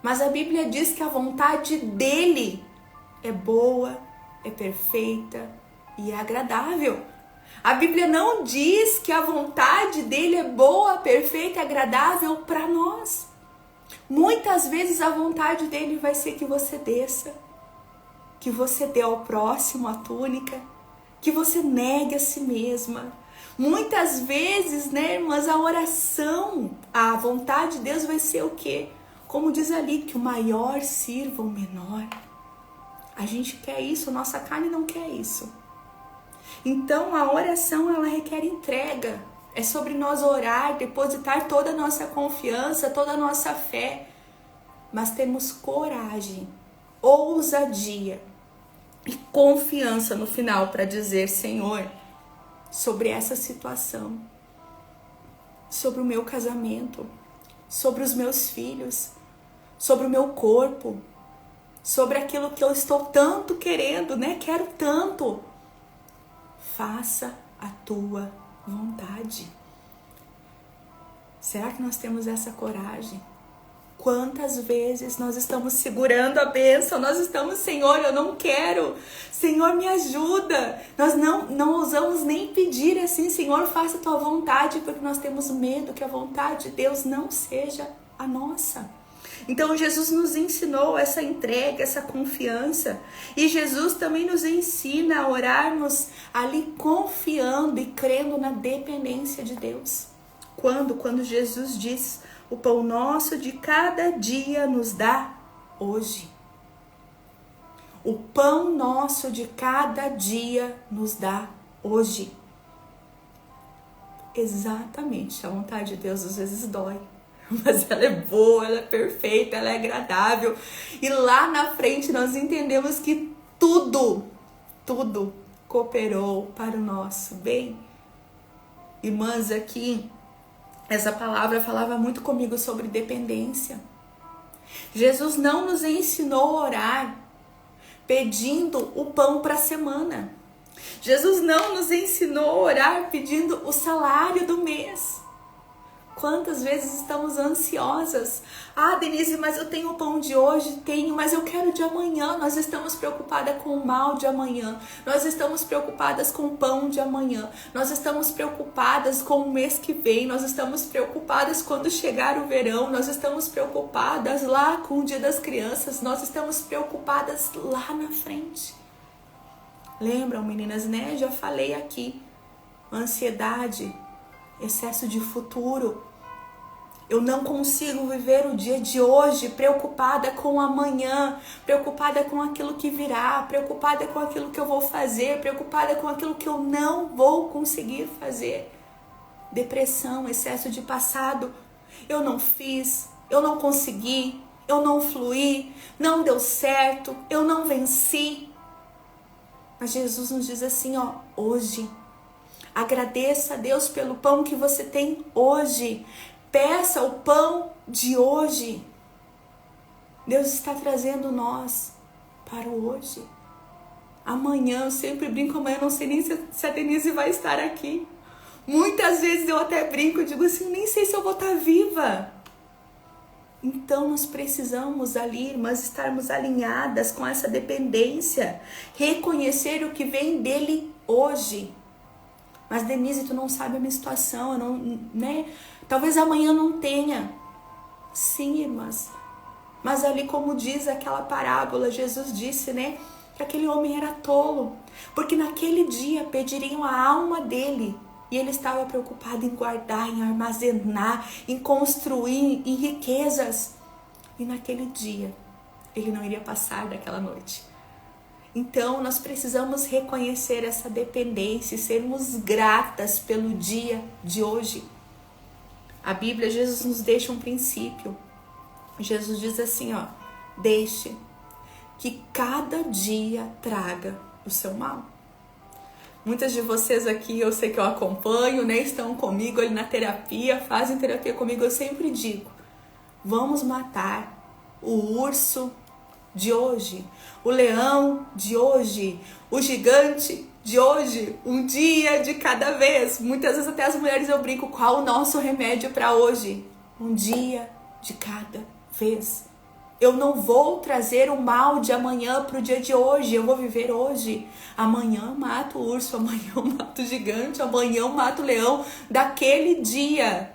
Mas a Bíblia diz que a vontade dele é boa, é perfeita e é agradável. A Bíblia não diz que a vontade dele é boa, perfeita e agradável para nós. Muitas vezes a vontade dele vai ser que você desça, que você dê ao próximo a túnica, que você negue a si mesma. Muitas vezes, né, irmãs, a oração, a vontade de Deus vai ser o quê? Como diz ali, que o maior sirva o menor. A gente quer isso, nossa carne não quer isso. Então a oração, ela requer entrega. É sobre nós orar, depositar toda a nossa confiança, toda a nossa fé. Mas temos coragem, ousadia e confiança no final para dizer: Senhor, sobre essa situação, sobre o meu casamento, sobre os meus filhos, sobre o meu corpo, sobre aquilo que eu estou tanto querendo, né? Quero tanto. Faça a tua vontade. Será que nós temos essa coragem? Quantas vezes nós estamos segurando a bênção, nós estamos: Senhor, eu não quero, Senhor, me ajuda. Nós não ousamos nem pedir assim: Senhor, faça a tua vontade, porque nós temos medo que a vontade de Deus não seja a nossa. Então Jesus nos ensinou essa entrega, essa confiança. E Jesus também nos ensina a orarmos ali confiando e crendo na dependência de Deus. Quando Jesus diz: o pão nosso de cada dia nos dá hoje. O pão nosso de cada dia nos dá hoje. Exatamente, a vontade de Deus às vezes dói. Mas ela é boa, ela é perfeita, ela é agradável. E lá na frente nós entendemos que tudo cooperou para o nosso bem. Irmãs, aqui, essa palavra falava muito comigo sobre dependência. Jesus não nos ensinou a orar pedindo o pão para a semana. Jesus não nos ensinou a orar pedindo o salário do mês. Quantas vezes estamos ansiosas? Ah, Denise, mas eu tenho o pão de hoje? Tenho, mas eu quero de amanhã. Nós estamos preocupadas com o mal de amanhã. Nós estamos preocupadas com o pão de amanhã. Nós estamos preocupadas com o mês que vem. Nós estamos preocupadas quando chegar o verão. Nós estamos preocupadas lá com o Dia das Crianças. Nós estamos preocupadas lá na frente. Lembram, meninas, né? Já falei aqui. Ansiedade, excesso de futuro. Eu não consigo viver o dia de hoje preocupada com o amanhã, preocupada com aquilo que virá, preocupada com aquilo que eu vou fazer, preocupada com aquilo que eu não vou conseguir fazer. Depressão, excesso de passado. eu não fiz, eu não consegui, eu não fluí, não deu certo, eu não venci. Mas Jesus nos diz assim, ó, hoje. Agradeça a Deus pelo pão que você tem hoje. Peça o pão de hoje. Deus está trazendo nós para o hoje. Amanhã, eu sempre brinco, amanhã eu não sei nem se a Denise vai estar aqui. Muitas vezes eu até brinco, eu digo assim, nem sei se eu vou estar viva. Então nós precisamos ali, irmãs, estarmos alinhadas com essa dependência. Reconhecer o que vem dele hoje. Mas Denise, tu não sabe a minha situação, eu não, né? Talvez amanhã não tenha. Sim, irmãs. Mas ali, como diz aquela parábola, Jesus disse, né? Que aquele homem era tolo. Porque naquele dia pediriam a alma dele. E ele estava preocupado em guardar, em armazenar, em construir, em riquezas. E naquele dia, ele não iria passar daquela noite. Então, nós precisamos reconhecer essa dependência e sermos gratas pelo dia de hoje. A Bíblia, Jesus nos deixa um princípio. Jesus diz assim, ó, deixe que cada dia traga o seu mal. Muitas de vocês aqui, eu sei que eu acompanho, né, estão comigo ali na terapia, fazem terapia comigo, eu sempre digo, vamos matar o urso de hoje, o leão de hoje, o gigante de hoje, um dia de cada vez. Muitas vezes até as mulheres eu brinco, qual o nosso remédio para hoje? Um dia de cada vez. Eu não vou trazer o mal de amanhã para o dia de hoje, eu vou viver hoje. Amanhã mato o urso, amanhã eu mato o gigante, amanhã eu mato o leão daquele dia.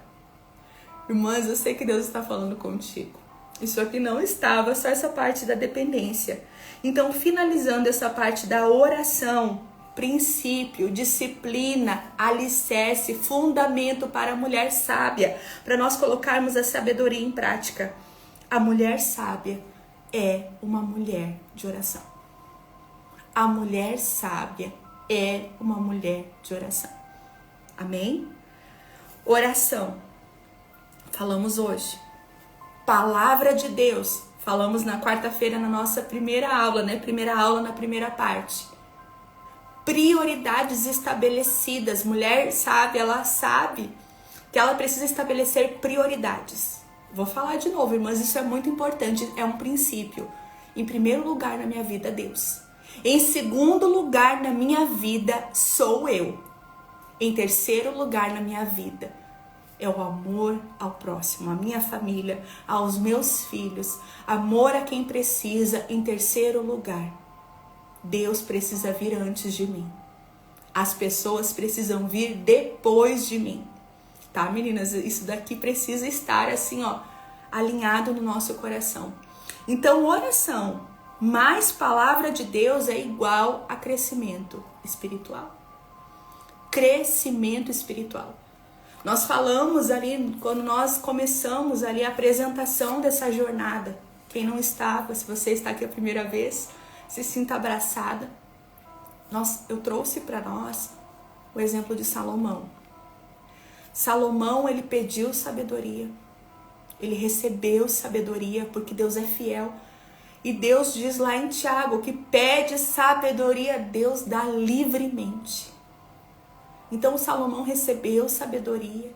Irmãs, eu sei que Deus está falando contigo. Isso aqui não estava, só essa parte da dependência. Então, finalizando essa parte da oração, princípio, disciplina, alicerce, fundamento para a mulher sábia, para nós colocarmos a sabedoria em prática. A mulher sábia é uma mulher de oração. A mulher sábia é uma mulher de oração. Amém? Oração. Falamos hoje. Palavra de Deus. Falamos na quarta-feira na nossa primeira aula, né? Primeira aula na primeira parte. Prioridades estabelecidas. Mulher sábia, ela sabe que ela precisa estabelecer prioridades. Vou falar de novo, irmãs, isso é muito importante, é um princípio. Em primeiro lugar na minha vida, Deus. Em segundo lugar na minha vida, sou eu. Em terceiro lugar na minha vida, é o amor ao próximo, à minha família, aos meus filhos. Amor a quem precisa. Em terceiro lugar, Deus precisa vir antes de mim. As pessoas precisam vir depois de mim. Tá, meninas? Isso daqui precisa estar assim, ó, alinhado no nosso coração. Então, oração mais palavra de Deus é igual a crescimento espiritual. Crescimento espiritual. Nós falamos ali, quando nós começamos ali a apresentação dessa jornada. Quem não estava, se você está aqui a primeira vez, se sinta abraçada. Eu trouxe para nós o exemplo de Salomão. Salomão, ele pediu sabedoria. Ele recebeu sabedoria porque Deus é fiel. E Deus diz lá em Tiago que pede sabedoria, Deus dá livremente. Então Salomão recebeu sabedoria.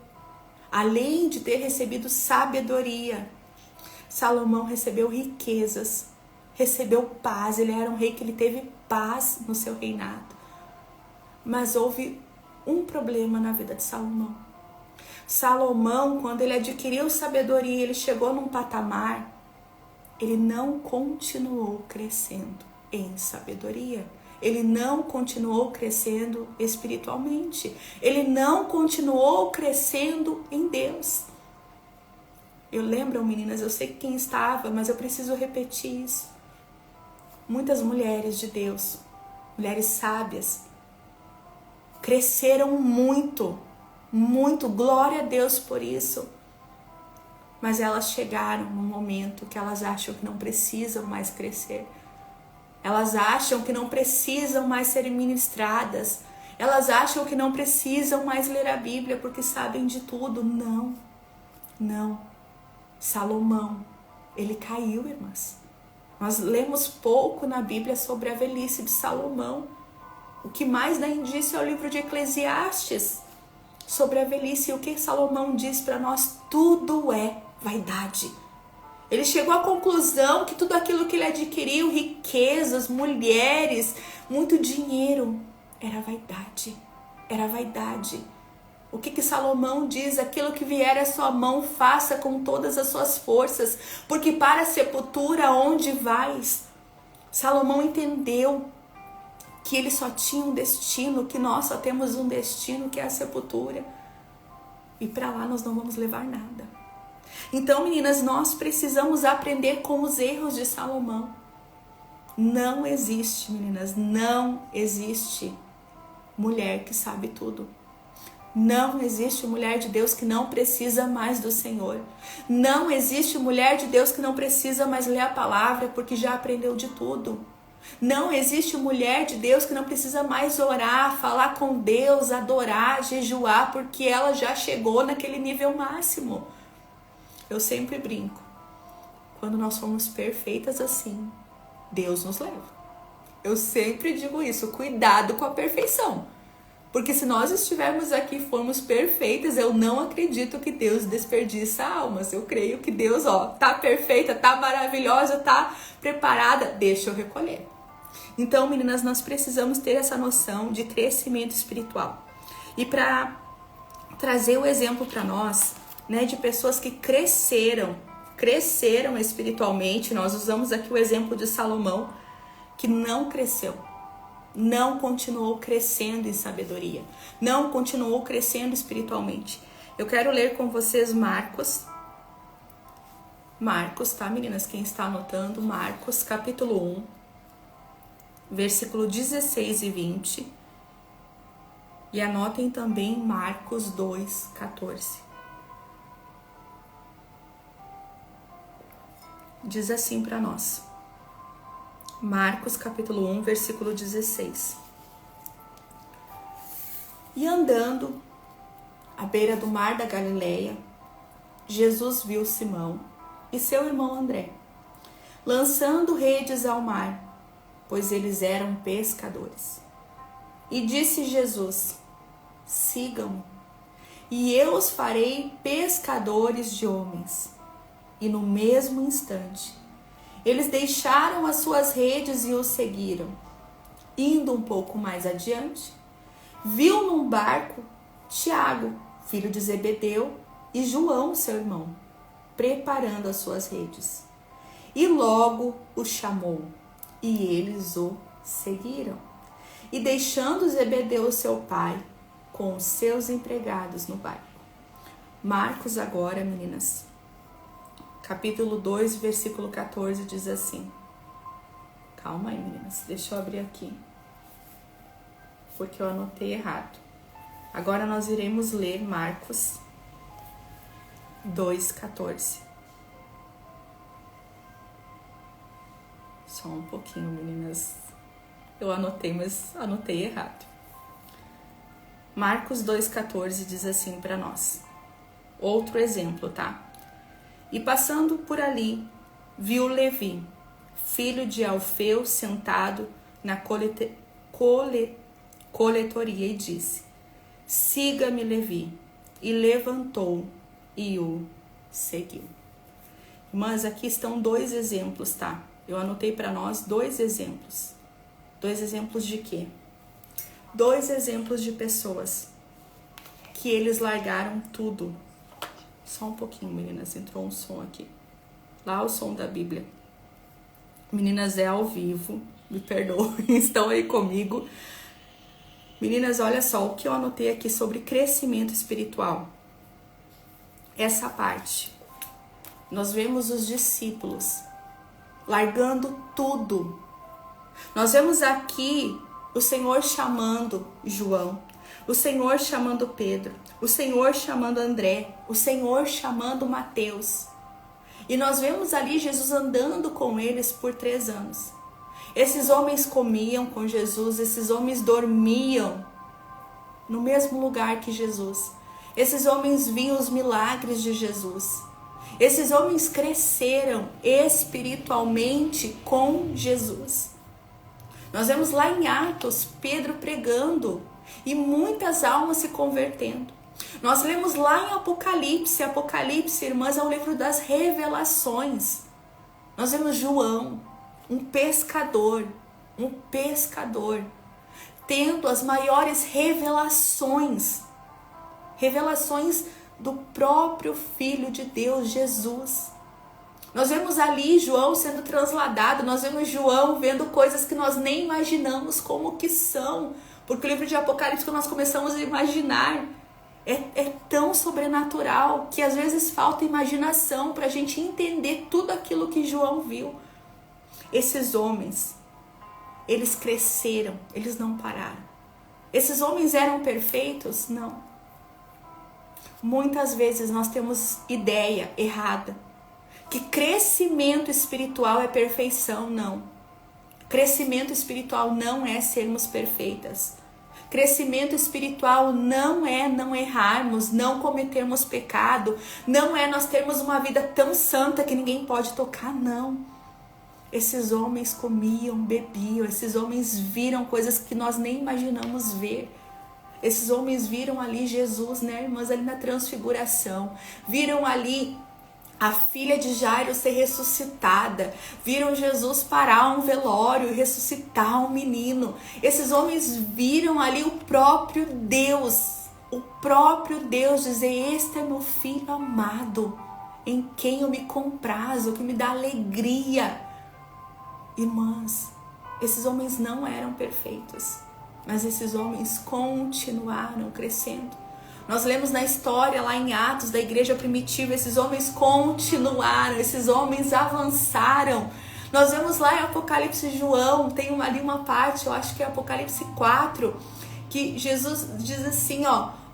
Além de ter recebido sabedoria, Salomão recebeu riquezas, recebeu paz. Ele era um rei que ele teve paz no seu reinado. Mas houve um problema na vida de Salomão. Salomão, quando ele adquiriu sabedoria, ele chegou num patamar, ele não continuou crescendo em sabedoria. Ele não continuou crescendo espiritualmente. Ele não continuou crescendo em Deus. Eu lembro, meninas, eu sei quem estava, mas eu preciso repetir isso. Muitas mulheres de Deus, mulheres sábias, cresceram muito, glória a Deus por isso. Mas elas chegaram num momento que elas acham que não precisam mais crescer. Elas acham que não precisam mais ser ministradas. Elas acham que não precisam mais ler a Bíblia porque sabem de tudo. Não. Não. Salomão, ele caiu, irmãs. Nós lemos pouco na Bíblia sobre a velhice de Salomão. O que mais dá indício é o livro de Eclesiastes sobre a velhice. E o que Salomão diz para nós? Tudo é vaidade. Ele chegou à conclusão que tudo aquilo que ele adquiriu, riquezas, mulheres, muito dinheiro, era vaidade. Era vaidade. O que Salomão diz? Aquilo que vier à sua mão, faça com todas as suas forças, porque para a sepultura onde vais? Salomão entendeu que ele só tinha um destino, que nós só temos um destino, que é a sepultura. E para lá nós não vamos levar nada. Então, meninas, nós precisamos aprender com os erros de Salomão. Não existe, meninas, não existe mulher que sabe tudo. Não existe mulher de Deus que não precisa mais do Senhor. Não existe mulher de Deus que não precisa mais ler a palavra porque já aprendeu de tudo. Não existe mulher de Deus que não precisa mais orar, falar com Deus, adorar, jejuar, porque ela já chegou naquele nível máximo. Eu sempre brinco. Quando nós somos perfeitas assim, Deus nos leva. Eu sempre digo isso, cuidado com a perfeição. Porque se nós estivermos aqui e formos perfeitas, eu não acredito que Deus desperdiça almas. Eu creio que Deus, tá perfeita, tá maravilhosa, tá preparada, deixa eu recolher. Então, meninas, nós precisamos ter essa noção de crescimento espiritual. E para trazer o exemplo para nós, né, de pessoas que cresceram espiritualmente, nós usamos aqui o exemplo de Salomão, que não cresceu. Não continuou crescendo em sabedoria, não continuou crescendo espiritualmente. Eu quero ler com vocês Marcos, tá, meninas? Quem está anotando, Marcos, capítulo 1, versículo 16 e 20. E anotem também Marcos 2, 14. Diz assim para nós. Marcos capítulo 1, versículo 16. E andando à beira do mar da Galileia, Jesus viu Simão e seu irmão André, lançando redes ao mar, pois eles eram pescadores. E disse Jesus: sigam-me, e eu os farei pescadores de homens. E no mesmo instante, eles deixaram as suas redes e o seguiram. Indo um pouco mais adiante, viu num barco Tiago, filho de Zebedeu, e João, seu irmão, preparando as suas redes. E logo o chamou, e eles o seguiram. E deixando Zebedeu, seu pai, com os seus empregados no barco. Marcos agora, meninas, capítulo 2, versículo 14, diz assim. Calma aí, meninas. Deixa eu abrir aqui, porque eu anotei errado. Agora nós iremos ler Marcos 2, 14. Só um pouquinho, meninas. Eu anotei, mas anotei errado. Marcos 2, 14 diz assim para nós. Outro exemplo, tá? E passando por ali, viu Levi, filho de Alfeu, sentado na coletoria, e disse: siga-me, Levi. E levantou e o seguiu. Irmãs, aqui estão dois exemplos, tá? Eu anotei para nós dois exemplos. Dois exemplos de quê? Dois exemplos de pessoas que eles largaram tudo. Só um pouquinho, meninas, entrou um som aqui. Lá o som da Bíblia. Meninas, é ao vivo, me perdoem, estão aí comigo. Meninas, olha só o que eu anotei aqui sobre crescimento espiritual. Essa parte. Nós vemos os discípulos largando tudo. Nós vemos aqui o Senhor chamando João, o Senhor chamando Pedro, o Senhor chamando André, o Senhor chamando Mateus. E nós vemos ali Jesus andando com eles por 3 anos. Esses homens comiam com Jesus, esses homens dormiam no mesmo lugar que Jesus. Esses homens viam os milagres de Jesus. Esses homens cresceram espiritualmente com Jesus. Nós vemos lá em Atos, Pedro pregando e muitas almas se convertendo. Nós lemos lá em Apocalipse, irmãs, é o livro das revelações. Nós vemos João, um pescador, tendo as maiores revelações do próprio Filho de Deus, Jesus. Nós vemos ali João sendo transladado, nós vemos João vendo coisas que nós nem imaginamos como que são, porque o livro de Apocalipse, quando nós começamos a imaginar, é tão sobrenatural que às vezes falta imaginação para a gente entender tudo aquilo que João viu. Esses homens, eles cresceram, eles não pararam. Esses homens eram perfeitos? Não. Muitas vezes nós temos ideia errada que crescimento espiritual é perfeição. Não. Crescimento espiritual não é sermos perfeitas. Crescimento espiritual não é não errarmos, não cometermos pecado, não é nós termos uma vida tão santa que ninguém pode tocar, não. Esses homens comiam, bebiam, esses homens viram coisas que nós nem imaginamos ver. Esses homens viram ali Jesus, né, irmãs, ali na transfiguração. Viram ali a filha de Jairo ser ressuscitada. Viram Jesus parar um velório e ressuscitar um menino. Esses homens viram ali o próprio Deus dizer: este é meu filho amado, em quem eu me comprazo, que me dá alegria. Irmãs, esses homens não eram perfeitos, mas esses homens continuaram crescendo. Nós lemos na história lá em Atos da igreja primitiva, esses homens continuaram, esses homens avançaram. Nós vemos lá em Apocalipse João, tem ali uma parte, eu acho que é Apocalipse 4, que Jesus diz assim,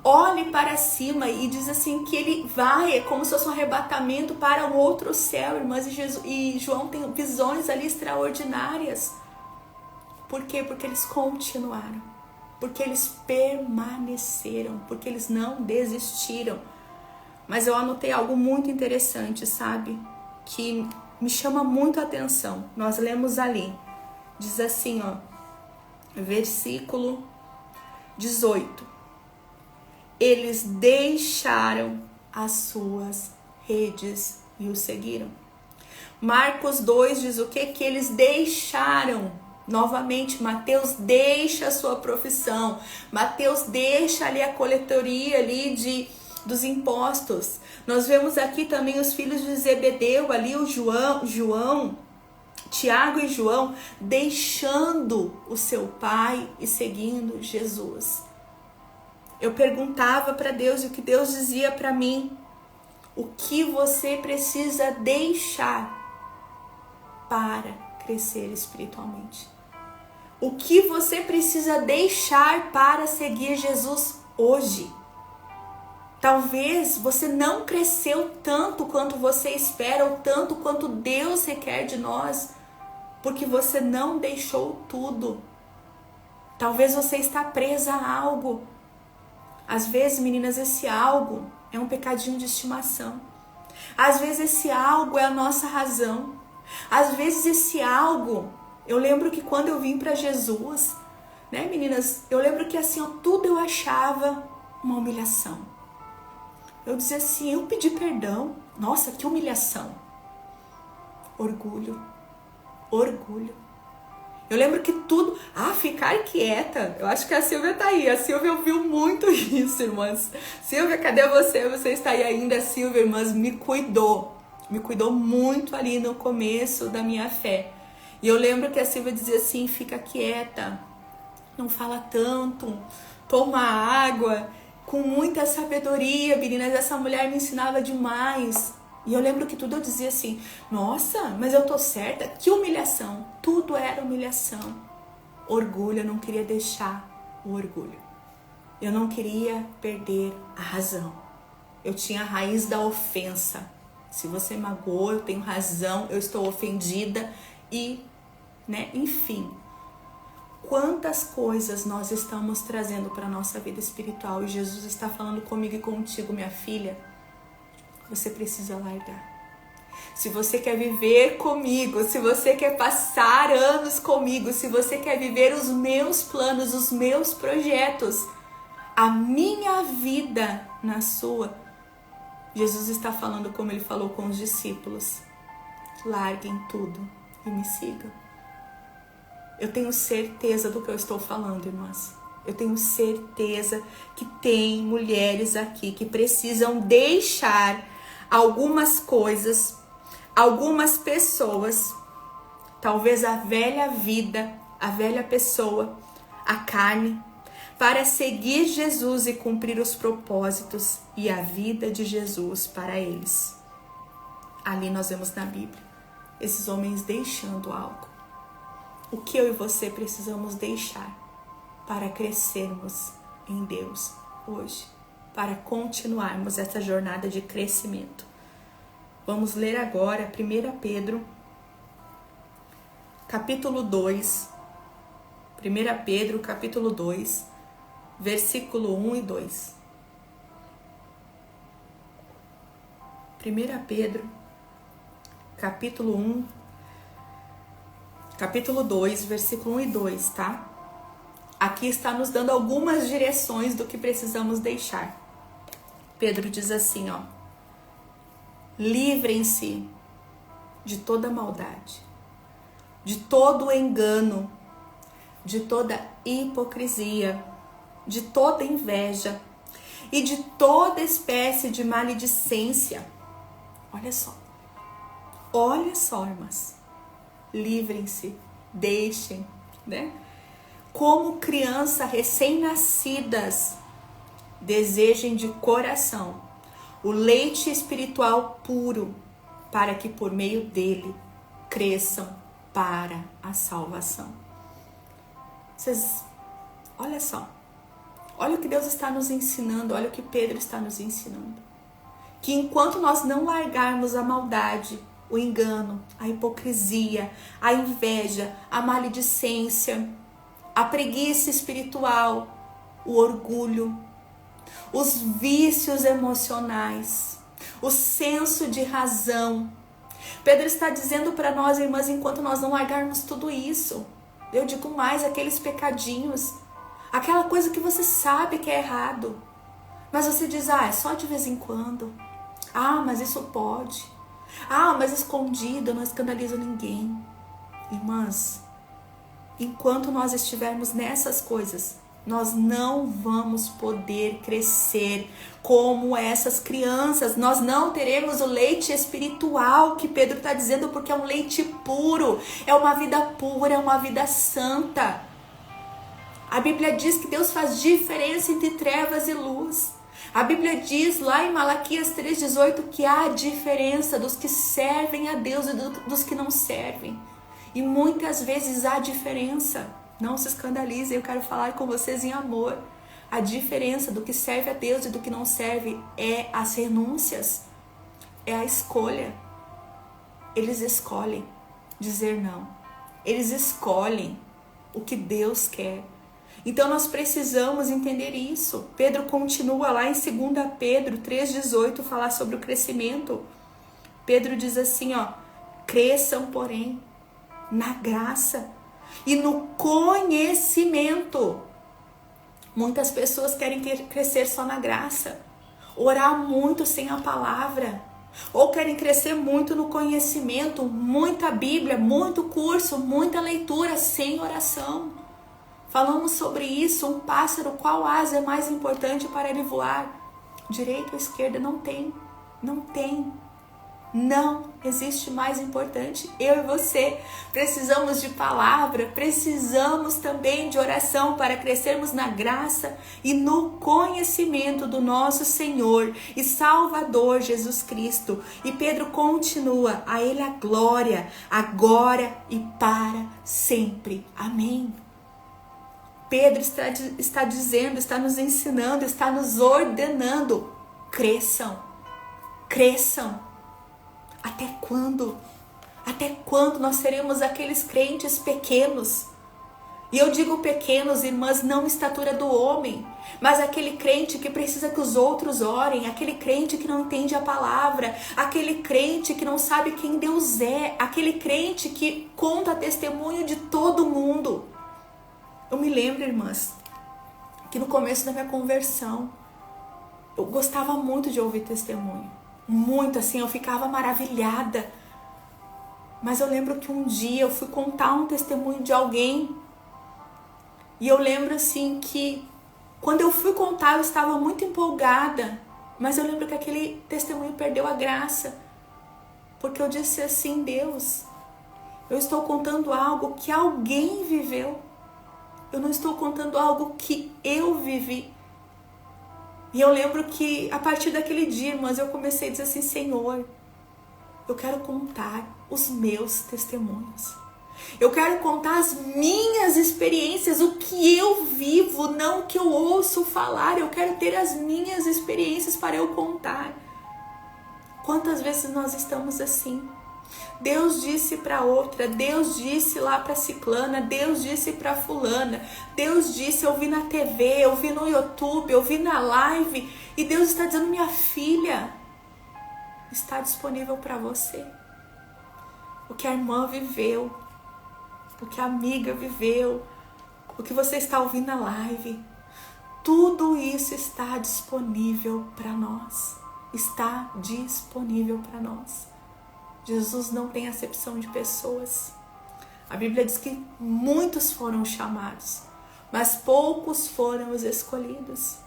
olhe para cima, e diz assim que ele vai, é como se fosse um arrebatamento para um outro céu, irmãs, e João tem visões ali extraordinárias. Por quê? Porque eles continuaram. Porque eles permaneceram, porque eles não desistiram. Mas eu anotei algo muito interessante, sabe? Que me chama muito a atenção. Nós lemos ali, diz assim, versículo 18. Eles deixaram as suas redes e o seguiram. Marcos 2 diz o quê? Que eles deixaram. Novamente, Mateus deixa a sua profissão. Mateus deixa ali a coletoria ali dos impostos. Nós vemos aqui também os filhos de Zebedeu, ali o João, Tiago e João, deixando o seu pai e seguindo Jesus. Eu perguntava para Deus e o que Deus dizia para mim: o que você precisa deixar para crescer espiritualmente? O que você precisa deixar para seguir Jesus hoje? Talvez você não cresceu tanto quanto você espera, ou tanto quanto Deus requer de nós, porque você não deixou tudo. Talvez você está presa a algo. Às vezes, meninas, esse algo é um pecadinho de estimação. Às vezes esse algo é a nossa razão. Às vezes esse algo... Eu lembro que quando eu vim para Jesus, né, meninas, eu lembro que assim, tudo eu achava uma humilhação. Eu dizia assim, eu pedi perdão. Nossa, que humilhação. Orgulho. Eu lembro que tudo... ficar quieta. Eu acho que a Silvia tá aí. A Silvia ouviu muito isso, irmãs. Silvia, cadê você? Você está aí ainda? A Silvia, irmãs, me cuidou muito ali no começo da minha fé. E eu lembro que a Silvia dizia assim, fica quieta, não fala tanto, toma água, com muita sabedoria, meninas. Essa mulher me ensinava demais. E eu lembro que tudo eu dizia assim, nossa, mas eu tô certa? Que humilhação, tudo era humilhação. Orgulho, eu não queria deixar o orgulho. Eu não queria perder a razão. Eu tinha a raiz da ofensa. Se você magoou, eu tenho razão, eu estou ofendida e... enfim, Quantas coisas nós estamos trazendo para a nossa vida espiritual e Jesus está falando comigo e contigo, minha filha, você precisa largar. Se você quer viver comigo, se você quer passar anos comigo, se você quer viver os meus planos, os meus projetos, a minha vida na sua, Jesus está falando como ele falou com os discípulos: larguem tudo e me sigam. Eu tenho certeza do que eu estou falando, irmãs. Eu tenho certeza que tem mulheres aqui que precisam deixar algumas coisas, algumas pessoas, talvez a velha vida, a velha pessoa, a carne, para seguir Jesus e cumprir os propósitos e a vida de Jesus para eles. Ali nós vemos na Bíblia esses homens deixando algo. O que eu e você precisamos deixar para crescermos em Deus hoje, para continuarmos essa jornada de crescimento. Vamos ler agora 1 Pedro, capítulo 2. 1 Pedro, capítulo 2, versículo 1 e 2. 1 Pedro, capítulo 2, versículo 1 e 2, tá? Aqui está nos dando algumas direções do que precisamos deixar. Pedro diz assim, ó: livrem-se de toda maldade, de todo engano, de toda hipocrisia, de toda inveja e de toda espécie de maledicência. Olha só, irmãs. Livrem-se, deixem, né? Como criança recém-nascidas, desejem de coração o leite espiritual puro, para que por meio dele cresçam para a salvação. Vocês, olha só, olha o que Deus está nos ensinando, olha o que Pedro está nos ensinando. Que enquanto nós não largarmos a maldade, o engano, a hipocrisia, a inveja, a maledicência, a preguiça espiritual, o orgulho, os vícios emocionais, o senso de razão. Pedro está dizendo para nós, irmãs, enquanto nós não largarmos tudo isso, eu digo mais, aqueles pecadinhos, aquela coisa que você sabe que é errado, mas você diz, é só de vez em quando. Mas isso pode. Mas escondido, eu não escandalizo ninguém. Irmãs, enquanto nós estivermos nessas coisas, nós não vamos poder crescer como essas crianças. Nós não teremos o leite espiritual que Pedro está dizendo, porque é um leite puro, é uma vida pura, é uma vida santa. A Bíblia diz que Deus faz diferença entre trevas e luz. A Bíblia diz lá em Malaquias 3,18 que há diferença dos que servem a Deus e dos que não servem. E muitas vezes há diferença. Não se escandalizem, eu quero falar com vocês em amor. A diferença do que serve a Deus e do que não serve é as renúncias, é a escolha. Eles escolhem dizer não. Eles escolhem o que Deus quer. Então nós precisamos entender isso. Pedro continua lá em 2 Pedro 3,18 falar sobre o crescimento. Pedro diz assim, cresçam, porém, na graça e no conhecimento. Muitas pessoas querem crescer só na graça, orar muito sem a palavra, ou querem crescer muito no conhecimento, muita Bíblia, muito curso, muita leitura sem oração. Falamos sobre isso, um pássaro, qual asa é mais importante para ele voar? Direita ou esquerda? Não tem. Não existe mais importante. Eu e você precisamos de palavra, precisamos também de oração para crescermos na graça e no conhecimento do nosso Senhor e Salvador Jesus Cristo. E Pedro continua, a Ele a glória, agora e para sempre. Amém. Pedro está dizendo, está nos ensinando, está nos ordenando, cresçam. Até quando? Até quando nós seremos aqueles crentes pequenos E eu digo pequenos, irmãs, não estatura do homem, mas aquele crente que precisa que os outros orem, aquele crente que não entende a palavra, aquele crente que não sabe quem Deus é, aquele crente que conta testemunho de todo mundo. Eu me lembro, irmãs, que no começo da minha conversão, eu gostava muito de ouvir testemunho. Muito, assim, eu ficava maravilhada. Mas eu lembro que um dia eu fui contar um testemunho de alguém. E eu lembro, assim, que quando eu fui contar, eu estava muito empolgada. Mas eu lembro que aquele testemunho perdeu a graça. Porque eu disse assim, Deus, eu estou contando algo que alguém viveu. Eu não estou contando algo que eu vivi. E eu lembro que a partir daquele dia, irmãs, eu comecei a dizer assim, Senhor, eu quero contar os meus testemunhos. Eu quero contar as minhas experiências, o que eu vivo, não o que eu ouço falar. Eu quero ter as minhas experiências para eu contar. Quantas vezes nós estamos assim? Deus disse para outra, Deus disse lá para ciclana, Deus disse para fulana, Deus disse, eu vi na TV, eu vi no YouTube, eu vi na live, e Deus está dizendo, minha filha, está disponível para você. O que a irmã viveu, o que a amiga viveu, o que você está ouvindo na live, tudo isso está disponível para nós. Está disponível para nós. Jesus não tem acepção de pessoas. A Bíblia diz que muitos foram chamados, mas poucos foram os escolhidos.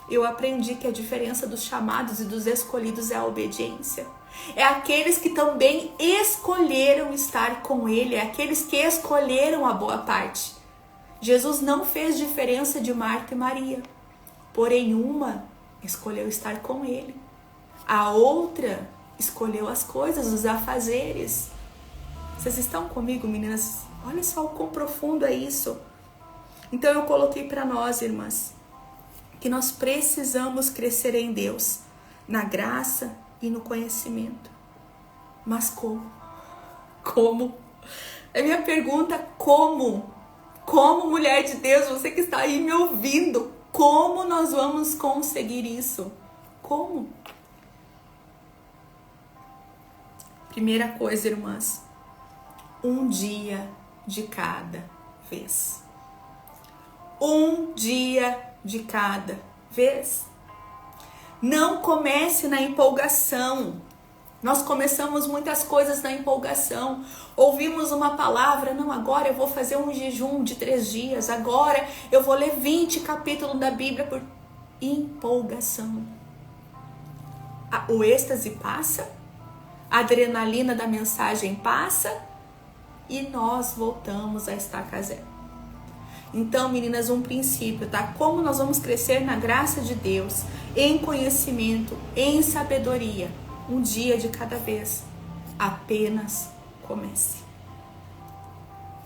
Eu aprendi que a diferença dos chamados e dos escolhidos é a obediência. É aqueles que também escolheram estar com Ele, é aqueles que escolheram a boa parte. Jesus não fez diferença de Marta e Maria, porém uma escolheu estar com Ele. A outra escolheu as coisas, os afazeres. Vocês estão comigo, meninas? Olha só o quão profundo é isso. Então eu coloquei para nós, irmãs, que nós precisamos crescer em Deus, na graça e no conhecimento. Mas como? Como? É minha pergunta, como? Como, mulher de Deus, você que está aí me ouvindo, como nós vamos conseguir isso? Como? Primeira coisa, irmãs, um dia de cada vez. Um dia de cada vez. Não comece na empolgação. Nós começamos muitas coisas na empolgação. Ouvimos uma palavra, não, agora eu vou fazer um jejum de 3 dias, agora eu vou ler 20 capítulos da Bíblia por empolgação. O êxtase passa, a adrenalina da mensagem passa e nós voltamos a estaca zero. Então, meninas, um princípio, tá? Como nós vamos crescer na graça de Deus, em conhecimento, em sabedoria, um dia de cada vez. Apenas comece.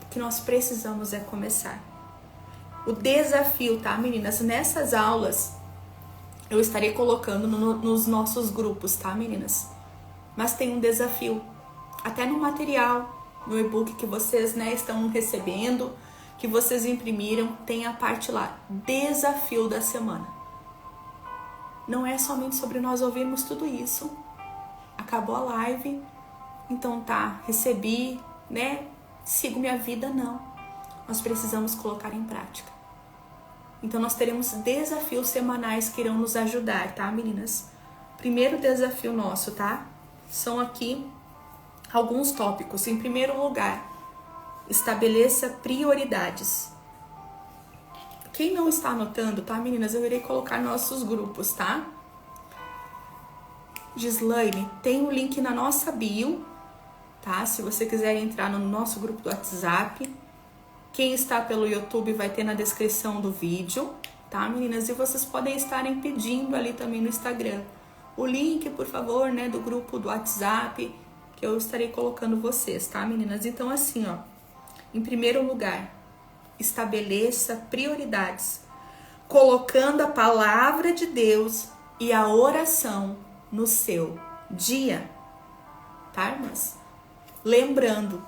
O que nós precisamos é começar. O desafio, tá, meninas? Nessas aulas, eu estarei colocando nos nossos grupos, tá, meninas? Mas tem um desafio, até no material, no e-book que vocês, né, estão recebendo, que vocês imprimiram, tem a parte lá, desafio da semana. Não é somente sobre nós ouvirmos tudo isso. Acabou a live, então tá, recebi, né, sigo minha vida, não. Nós precisamos colocar em prática. Então nós teremos desafios semanais que irão nos ajudar, tá, meninas? Primeiro desafio nosso, tá? São aqui alguns tópicos. Em primeiro lugar, estabeleça prioridades. Quem não está anotando, tá, meninas? Eu irei colocar nossos grupos, tá? Gislaine, tem um link na nossa bio, tá? Se você quiser entrar no nosso grupo do WhatsApp. Quem está pelo YouTube vai ter na descrição do vídeo, tá, meninas? E vocês podem estarem pedindo ali também no Instagram o link, por favor, né, do grupo do WhatsApp, que eu estarei colocando vocês, tá, meninas? Então, assim, ó, em primeiro lugar, estabeleça prioridades, colocando a palavra de Deus e a oração no seu dia, tá, irmãs? Lembrando,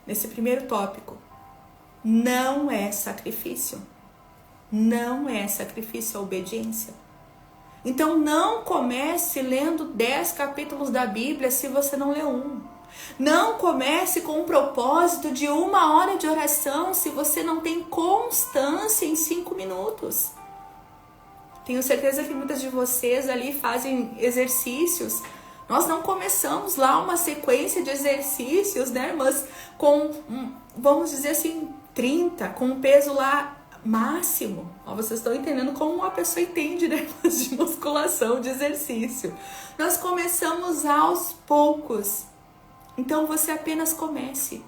nesse primeiro tópico, não é sacrifício. Não é sacrifício a obediência. Então não comece lendo 10 capítulos da Bíblia se você não lê um. Não comece com o propósito de 1 hora de oração se você não tem constância em 5 minutos. Tenho certeza que muitas de vocês ali fazem exercícios. Nós não começamos lá uma sequência de exercícios, né? Mas com, vamos dizer assim, 30, com um peso lá máximo. Ó, vocês estão entendendo como uma pessoa entende, né? De musculação, de exercício. Nós começamos aos poucos. Então você apenas comece.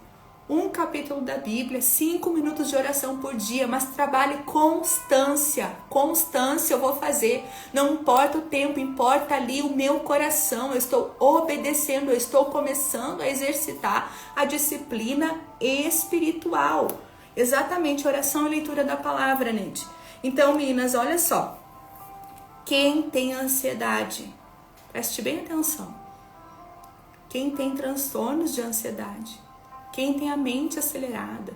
1 capítulo da Bíblia, 5 minutos de oração por dia, mas trabalhe constância. Constância eu vou fazer. Não importa o tempo, importa ali o meu coração. Eu estou obedecendo, eu estou começando a exercitar a disciplina espiritual. Exatamente, oração e leitura da palavra, gente. Então, meninas, olha só. Quem tem ansiedade, preste bem atenção. Quem tem transtornos de ansiedade, quem tem a mente acelerada,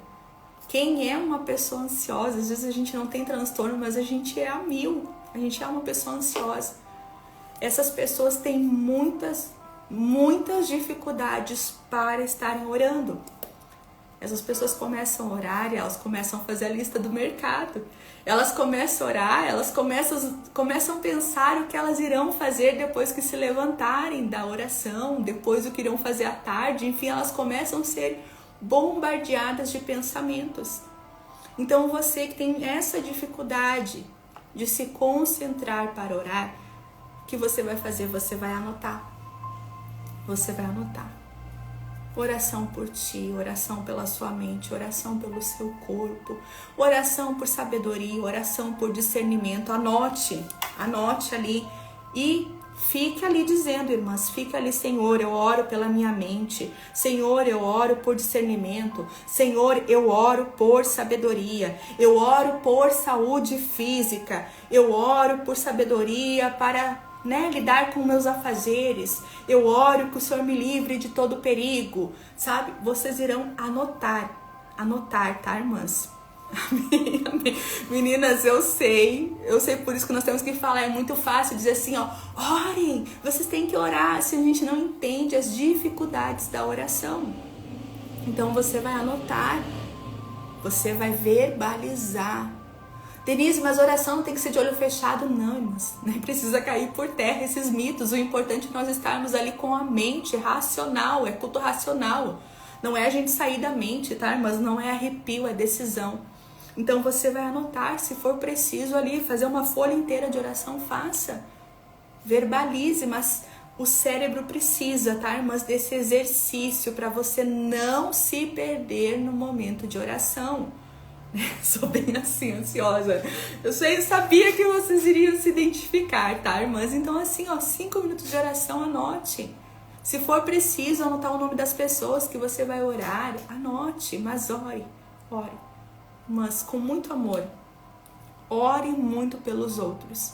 quem é uma pessoa ansiosa, às vezes a gente não tem transtorno, mas a gente é a mil, a gente é uma pessoa ansiosa. Essas pessoas têm muitas dificuldades para estarem orando. Essas pessoas começam a orar e elas começam a fazer a lista do mercado. Elas começam a orar, elas começam a pensar o que elas irão fazer depois que se levantarem da oração, depois o que irão fazer à tarde. Enfim, elas começam a ser bombardeadas de pensamentos. Então você que tem essa dificuldade de se concentrar para orar, o que você vai fazer? Você vai anotar. Você vai anotar. Oração por ti, oração pela sua mente, oração pelo seu corpo, oração por sabedoria, oração por discernimento. Anote ali e fique ali dizendo, irmãs, fique ali, Senhor, eu oro pela minha mente, Senhor, eu oro por discernimento, Senhor, eu oro por sabedoria, eu oro por saúde física, eu oro por sabedoria para lidar com meus afazeres, eu oro que o Senhor me livre de todo perigo, sabe? Vocês irão anotar, tá, irmãs? Amém, amém. Meninas, eu sei por isso que nós temos que falar, é muito fácil dizer assim, ó, orem, vocês têm que orar, se a gente não entende as dificuldades da oração. Então você vai anotar, você vai verbalizar. Denise, mas oração não tem que ser de olho fechado? Não, irmãs, nem precisa cair por terra esses mitos. O importante é nós estarmos ali com a mente racional, é culto racional. Não é a gente sair da mente, tá, irmãs? Não é arrepio, é decisão. Então você vai anotar, se for preciso ali, fazer uma folha inteira de oração, faça. Verbalize, mas o cérebro precisa, tá, irmãs, desse exercício para você não se perder no momento de oração. Sou bem assim, ansiosa. Eu sabia que vocês iriam se identificar, tá, irmãs? Então assim, ó, 5 minutos de oração, anote. Se for preciso anotar o nome das pessoas que você vai orar, anote, mas ore. Mas com muito amor. Ore muito pelos outros,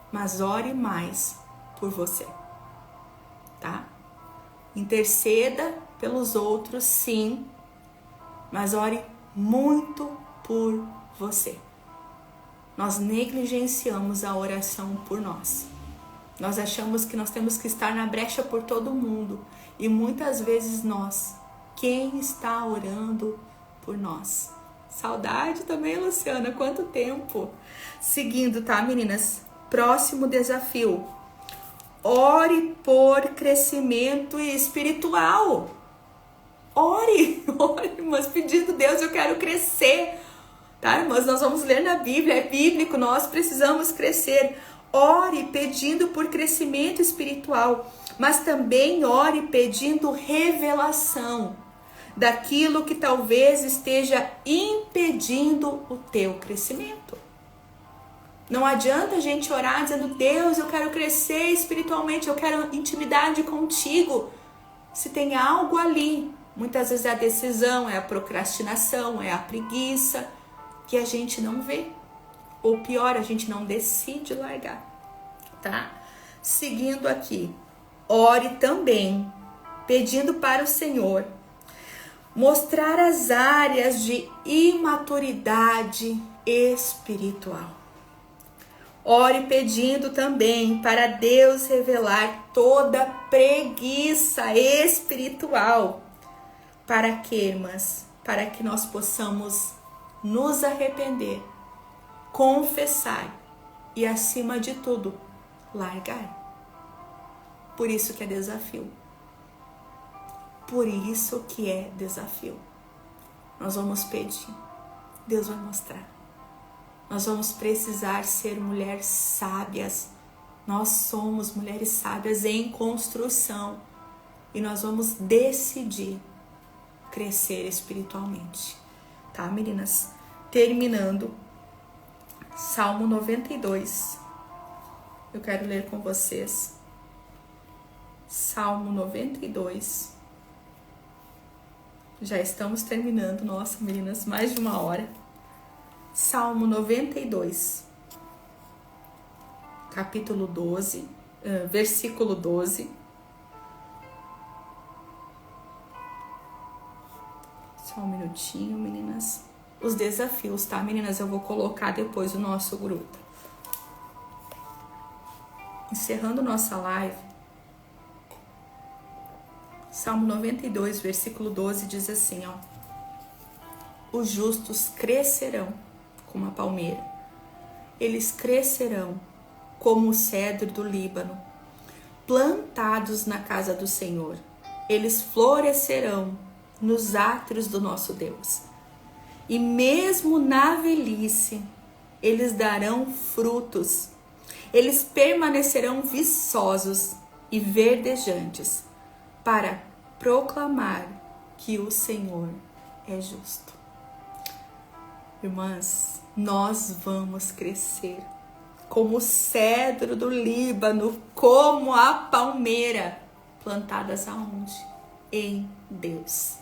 mas ore mais por você, tá? Interceda pelos outros, sim, mas ore muito por você. Nós negligenciamos a oração por nós. Nós achamos que nós temos que estar na brecha por todo mundo. E muitas vezes quem está orando por nós? Saudade também, Luciana, quanto tempo? Seguindo, tá, meninas? Próximo desafio. Ore por crescimento espiritual. Ore, mas pedindo, Deus, eu quero crescer, tá, irmãs? Nós vamos ler na Bíblia, é bíblico, nós precisamos crescer. Ore pedindo por crescimento espiritual, mas também ore pedindo revelação daquilo que talvez esteja impedindo o teu crescimento. Não adianta a gente orar dizendo, Deus, eu quero crescer espiritualmente, eu quero intimidade contigo, se tem algo ali. Muitas vezes é a decisão, é a procrastinação, é a preguiça que a gente não vê. Ou pior, a gente não decide largar, tá? Seguindo aqui, ore também, pedindo para o Senhor mostrar as áreas de imaturidade espiritual. Ore pedindo também para Deus revelar toda preguiça espiritual. Para que, irmãs? Para que nós possamos nos arrepender, confessar e, acima de tudo, largar. Por isso que é desafio. Por isso que é desafio. Nós vamos pedir, Deus vai mostrar. Nós vamos precisar ser mulheres sábias. Nós somos mulheres sábias em construção. E nós vamos decidir crescer espiritualmente. Tá, meninas? Terminando, Salmo 92. Eu quero ler com vocês. Salmo 92. Já estamos terminando. Nossa, meninas, mais de 1 hora. Salmo 92, capítulo 12, versículo 12. Só um minutinho, meninas. Os desafios, tá, meninas? Eu vou colocar depois no nosso grupo. Encerrando nossa live, Salmo 92, versículo 12 diz assim, ó: os justos crescerão como a palmeira, eles crescerão como o cedro do Líbano, plantados na casa do Senhor, eles florescerão nos átrios do nosso Deus, e mesmo na velhice eles darão frutos, eles permanecerão viçosos e verdejantes, para proclamar que o Senhor é justo. Irmãs, nós vamos crescer como o cedro do Líbano, como a palmeira, plantadas aonde? Em Deus.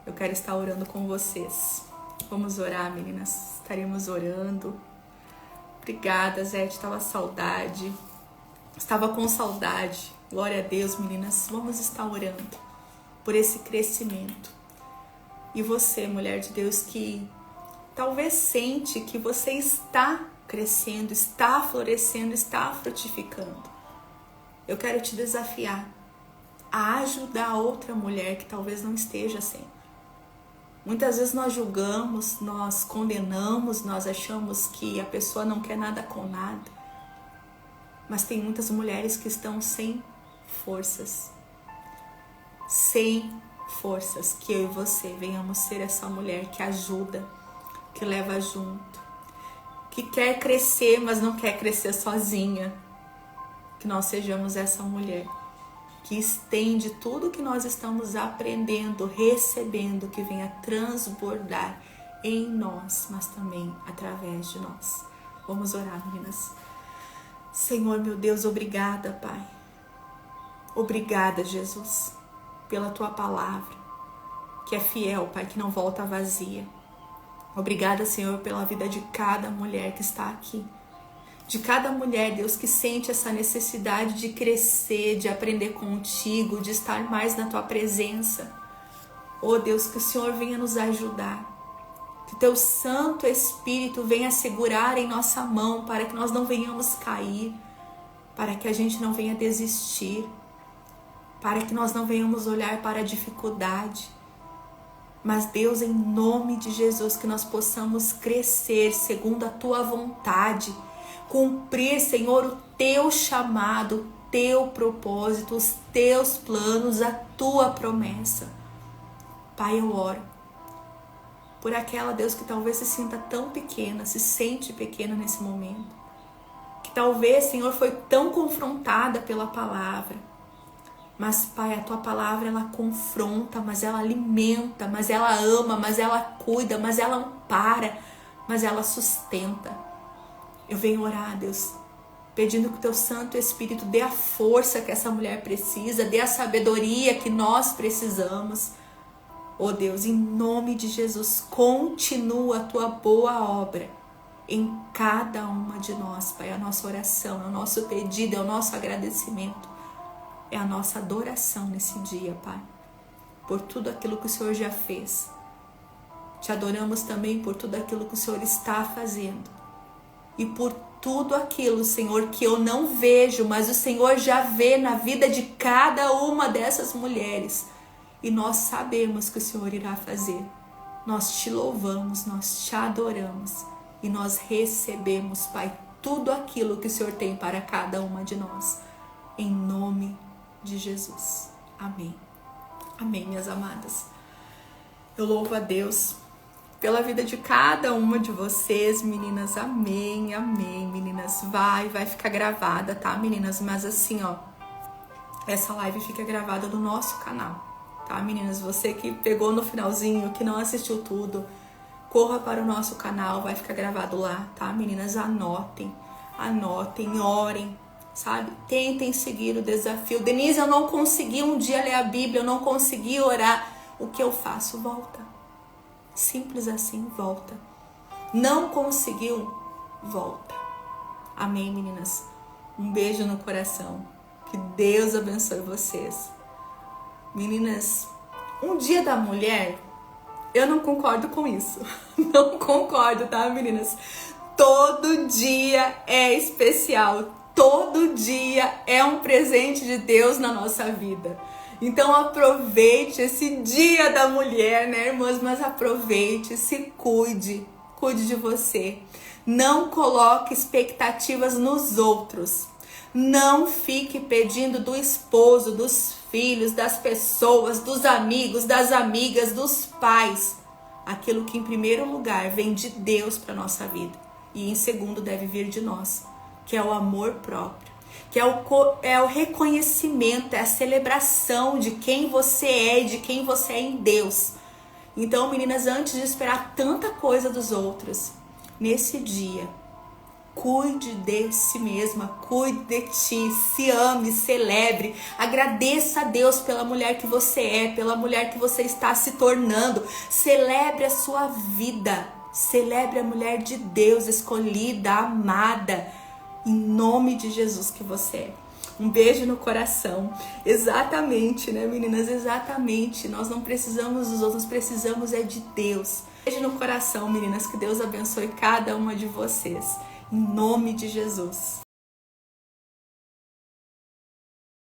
Eu quero estar orando com vocês. Vamos orar, meninas. Estaremos orando. Obrigada, Zé. Estava saudade. Estava com saudade. Glória a Deus, meninas. Vamos estar orando por esse crescimento. E você, mulher de Deus, que talvez sente que você está crescendo, está florescendo, está frutificando. Eu quero te desafiar a ajudar outra mulher que talvez não esteja assim. Muitas vezes nós julgamos, nós condenamos, nós achamos que a pessoa não quer nada com nada. Mas tem muitas mulheres que estão sem forças. Sem forças. Que eu e você venhamos ser essa mulher que ajuda, que leva junto, que quer crescer, mas não quer crescer sozinha. Que nós sejamos essa mulher que estende tudo que nós estamos aprendendo, recebendo, que venha transbordar em nós, mas também através de nós. Vamos orar, meninas. Senhor, meu Deus, obrigada, Pai. Obrigada, Jesus, pela Tua palavra, que é fiel, Pai, que não volta vazia. Obrigada, Senhor, pela vida de cada mulher que está aqui. De cada mulher, Deus, que sente essa necessidade de crescer, de aprender contigo, de estar mais na Tua presença. Oh, Deus, que o Senhor venha nos ajudar. Que Teu Santo Espírito venha segurar em nossa mão para que nós não venhamos cair, para que a gente não venha desistir, para que nós não venhamos olhar para a dificuldade. Mas, Deus, em nome de Jesus, que nós possamos crescer segundo a Tua vontade, cumprir, Senhor, o Teu chamado, o Teu propósito, os Teus planos, a Tua promessa. Pai, eu oro por aquela, Deus, que talvez se sinta tão pequena, se sente pequena nesse momento, que talvez, Senhor, foi tão confrontada pela palavra. Mas, Pai, a Tua palavra, ela confronta, mas ela alimenta, mas ela ama, mas ela cuida, mas ela ampara, mas ela sustenta. Eu venho orar, Deus, pedindo que o Teu Santo Espírito dê a força que essa mulher precisa, dê a sabedoria que nós precisamos. Oh, Deus, em nome de Jesus, continua a Tua boa obra em cada uma de nós, Pai. A nossa oração, é o nosso pedido, é o nosso agradecimento. É a nossa adoração nesse dia, Pai. por tudo aquilo que o Senhor já fez. Te adoramos também por tudo aquilo que o Senhor está fazendo. E por tudo aquilo, Senhor, que eu não vejo, mas o Senhor já vê na vida de cada uma dessas mulheres. E nós sabemos que o Senhor irá fazer. Nós te louvamos, nós te adoramos. E nós recebemos, Pai, tudo aquilo que o Senhor tem para cada uma de nós. Em nome de Jesus. Amém. Amém, minhas amadas. Eu louvo a Deus pela vida de cada uma de vocês, meninas. Amém, amém, meninas. Vai ficar gravada, tá, meninas? Mas assim, ó, essa live fica gravada no nosso canal, tá, meninas? Você que pegou no finalzinho, que não assistiu tudo, corra para o nosso canal, vai ficar gravado lá, tá, meninas? Anotem, orem, sabe? Tentem seguir o desafio. Denise, eu não consegui um dia ler a Bíblia, eu não consegui orar. O que eu faço? Volta. Simples assim, volta. Não conseguiu? Volta. Amém, meninas? Um beijo no coração. Que Deus abençoe vocês. Meninas, um dia da mulher, eu não concordo com isso. Não concordo, tá, meninas? Todo dia é especial. Todo dia é um presente de Deus na nossa vida. Então aproveite esse dia da mulher, né, irmãs? Mas aproveite, se cuide de você. Não coloque expectativas nos outros. Não fique pedindo do esposo, dos filhos, das pessoas, dos amigos, das amigas, dos pais. Aquilo que em primeiro lugar vem de Deus para nossa vida. E em segundo deve vir de nós, que é o amor próprio. Que é o reconhecimento, é a celebração de quem você é e de quem você é em Deus. Então, meninas, antes de esperar tanta coisa dos outros, nesse dia, cuide de si mesma, cuide de ti, se ame, celebre, agradeça a Deus pela mulher que você é, pela mulher que você está se tornando, celebre a sua vida, celebre a mulher de Deus, escolhida, amada, em nome de Jesus que você é. Um beijo no coração. Exatamente, né, meninas? Exatamente. Nós não precisamos dos outros, precisamos é de Deus. Beijo no coração, meninas. Que Deus abençoe cada uma de vocês. Em nome de Jesus.